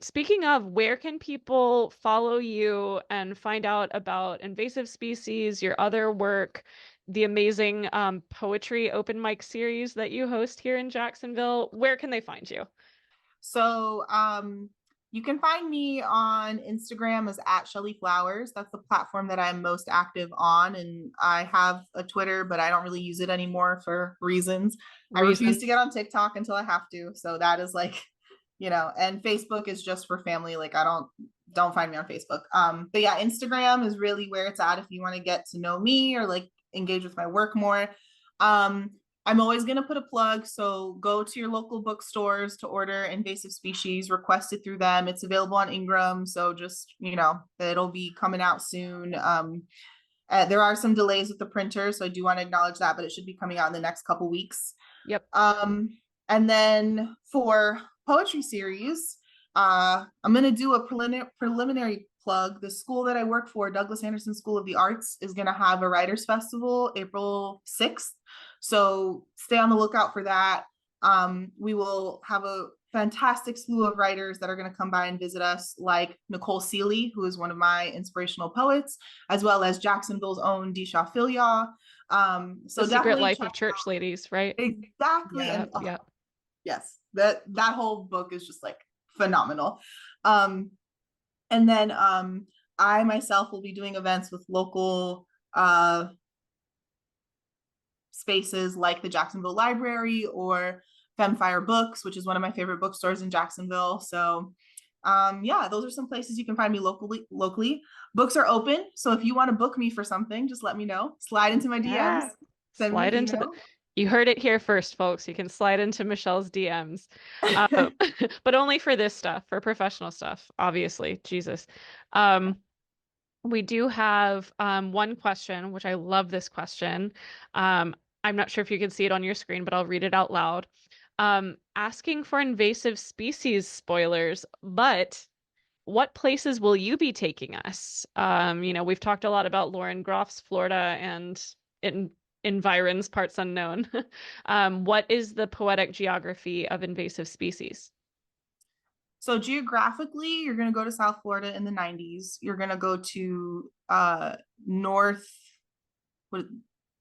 Speaking of, where can people follow you and find out about invasive species, your other work, the amazing poetry open mic series that you host here in Jacksonville? Where can they find you? So you can find me on Instagram as at Shelly Flowers. That's the platform that I'm most active on. And I have a Twitter, but I don't really use it anymore for reasons. I refuse to Reasons. get on TikTok until I have to. So that is like, and Facebook is just for family. Like I don't find me on Facebook. But yeah, Instagram is really where it's at if you want to get to know me or like engage with my work more. Um, I'm always going to put a plug. So go to your local bookstores to order Invasive Species, request it through them. It's available on Ingram. So just, it'll be coming out soon. There are some delays with the printer. So I do want to acknowledge that, but it should be coming out in the next couple weeks. Yep. Um, and then for poetry series, I'm going to do a preliminary plug. The school that I work for, Douglas Anderson School of the Arts, is going to have a writers festival April 6th. So stay on the lookout for that. We will have a fantastic slew of writers that are going to come by and visit us, like Nicole Seeley, who is one of my inspirational poets, as well as Jacksonville's own Disha Philyaw. The So Secret definitely Life check of Church Ladies, right? exactly. Yeah, And yeah. yes, that whole book is just like phenomenal. Um, and then I myself will be doing events with local spaces like the Jacksonville Library or Femfire Books, which is one of my favorite bookstores in Jacksonville. So yeah, those are some places you can find me locally. Books are open. So if you want to book me for something, just let me know. Slide into my DMs, Yeah. send me an Slide into the email. You heard it here first, folks. You can slide into Michelle's DMs. Um, but only for this stuff, for professional stuff, obviously. Jesus. Um, we do have one question, which I love this question. I'm not sure if you can see it on your screen, but I'll read it out loud. Asking for invasive species spoilers, but what places will you be taking us? We've talked a lot about Lauren Groff's Florida and in environs, parts unknown. What is the poetic geography of invasive species? So geographically, you're going to go to South Florida in the 90s. You're going to go to what,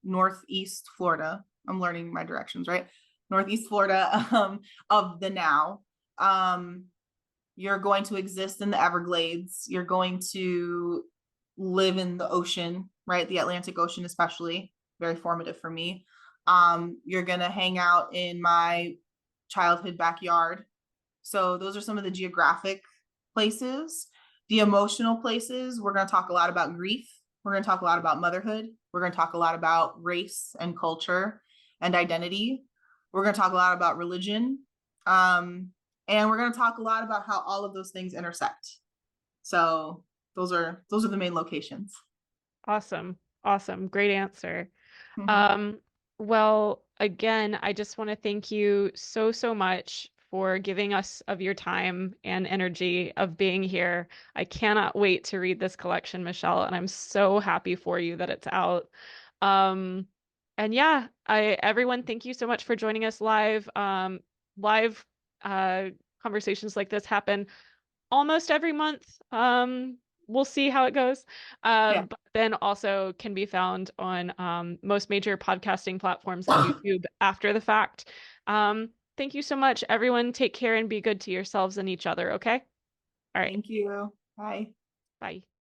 northeast Florida. I'm learning my directions, right? Northeast Florida of the now. Um, you're going to exist in the Everglades. You're going to live in the ocean, right? The Atlantic Ocean, especially, very formative for me. You're going to hang out in my childhood backyard. So those are some of the geographic places. The emotional places, we're going to talk a lot about grief. We're going to talk a lot about motherhood. We're going to talk a lot about race and culture and identity. We're going to talk a lot about religion. And we're going to talk a lot about how all of those things intersect. So those are the main locations. Awesome. Awesome. Great answer. Mhm. Um, well, again, I just want to thank you so, so much for giving us of your time and energy of being here. I cannot wait to read this collection, Michelle, and I'm so happy for you that it's out. Um, and yeah, everyone, thank you so much for joining us live. Live uh, conversations like this happen almost every month. We'll see how it goes. Yeah. But then also can be found on most major podcasting platforms and YouTube after the fact. Thank you so much, everyone. Take care and be good to yourselves and each other, okay? All right. Thank you. Bye. Bye.